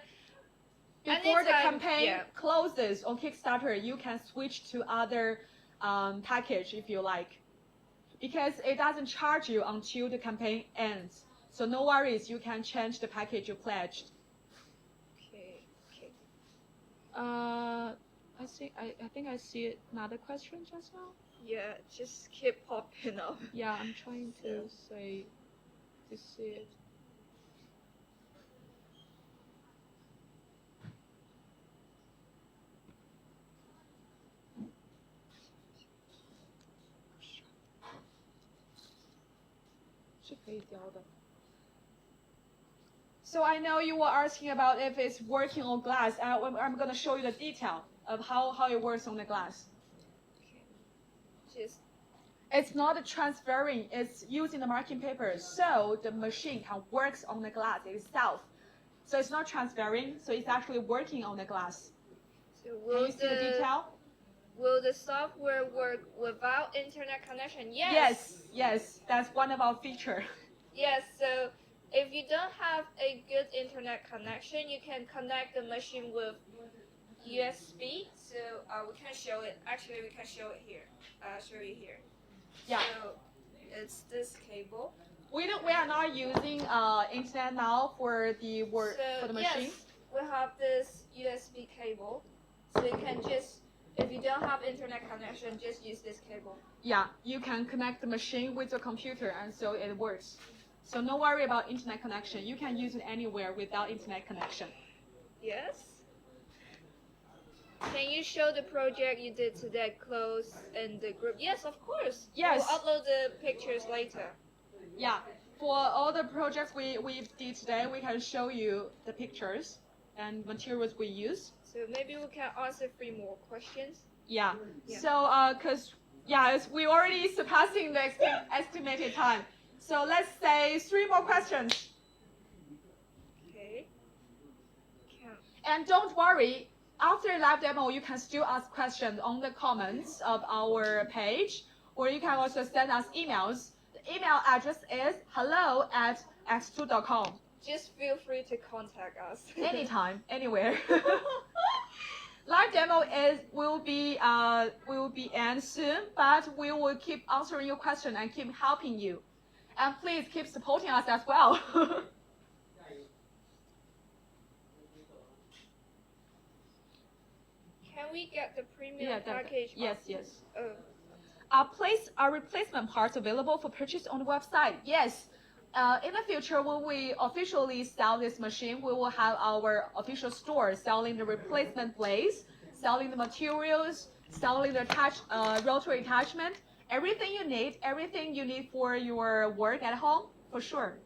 campaign closes on Kickstarter, you can switch to other package if you like, because it doesn't charge you until the campaign ends. So no worries, you can change the package you pledged. Okay. I think I see another question just now. Yeah, just keep popping up. Yeah, I'm trying to see it. So I know you were asking about if it's working on glass. I'm going to show you the detail of how it works on the glass. It's not transferring, it's using the marking paper, so the machine can work on the glass itself. So it's not transferring, so it's actually working on the glass. So can you see the detail? Will the software work without internet connection? Yes, that's one of our features. Yes, so if you don't have a good internet connection, you can connect the machine with USB. So we can show it. Actually, we can show it here. Show you here. Yeah. So it's this cable. We are not using internet now for the machine. Yes, we have this USB cable. So you can just, if you don't have internet connection, just use this cable. Yeah, you can connect the machine with your computer, and so it works. So no worry about internet connection. You can use it anywhere without internet connection. Yes. Can you show the project you did today close in the group? Yes, of course. Yes. We'll upload the pictures later. Yeah. For all the projects we did today, we can show you the pictures and materials we use. So maybe we can answer 3 more questions. Yeah. So we already surpassing the estimated time. So let's say 3 more questions. Okay. And don't worry. After live demo, you can still ask questions on the comments of our page, or you can also send us emails. The email address is hello@xtool.com. Just feel free to contact us. Anytime, anywhere. Live demo will be end soon, but we will keep answering your question and keep helping you. And please keep supporting us as well. Can we get the premium package? Yes. Oh. Place our replacement parts available for purchase on the website. Yes. In the future, when we officially sell this machine, we will have our official store selling the replacement blades, selling the materials, selling the rotary attachment, everything you need for your work at home, for sure.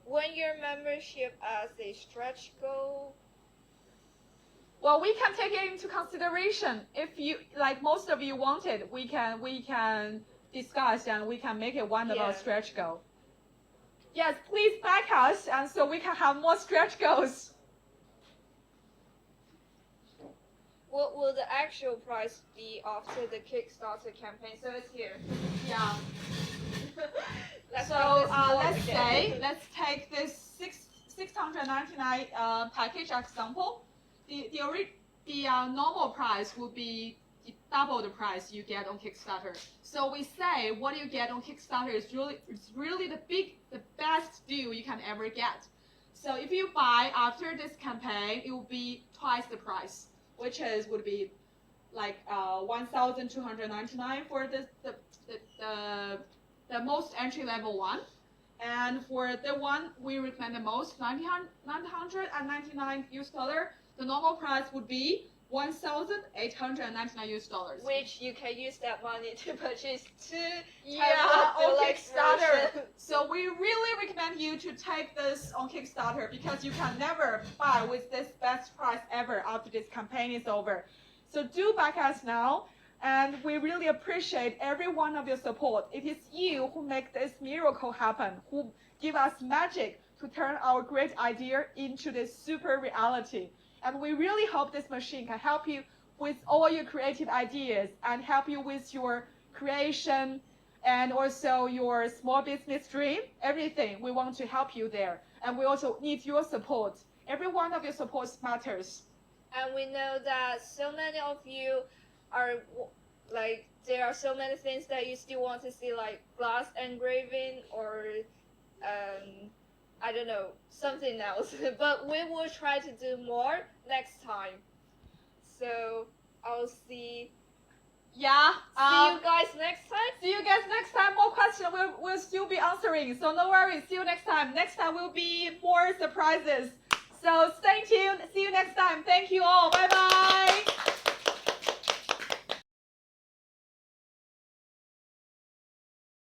When your membership as a stretch goal? Well, we can take it into consideration. If you, like most of you wanted, we can discuss and we can make it one of our stretch goals. Yes, please back us, and so we can have more stretch goals. what will the actual price be after the Kickstarter campaign? So it's here. Yeah. Let's let's take this 699 package example. The normal price will be double the price you get on Kickstarter. So we say what you get on Kickstarter is really the best deal you can ever get. So if you buy after this campaign, it will be twice the price, which would be like 1,299 for the most entry level one, and for the one we recommend the most, $999 US. The normal price would be $1,899 US. Which you can use that money to purchase two on deluxe Kickstarter. version. So we really recommend you to take this on Kickstarter because you can never buy with this best price ever after this campaign is over. So do back us now, and we really appreciate every one of your support. It is you who make this miracle happen, who give us magic to turn our great idea into this super reality. And we really hope this machine can help you with all your creative ideas and help you with your creation and also your small business dream, everything. We want to help you there. And we also need your support. Every one of your support matters. And we know that so many of you are like, there are so many things that you still want to see, like glass engraving or I don't know, something else. But we will try to do more next time. So I'll see you guys next time. See you guys next time. More questions we'll still be answering. So no worries. See you next time. Next time will be more surprises. So stay tuned. See you next time. Thank you all. Bye bye.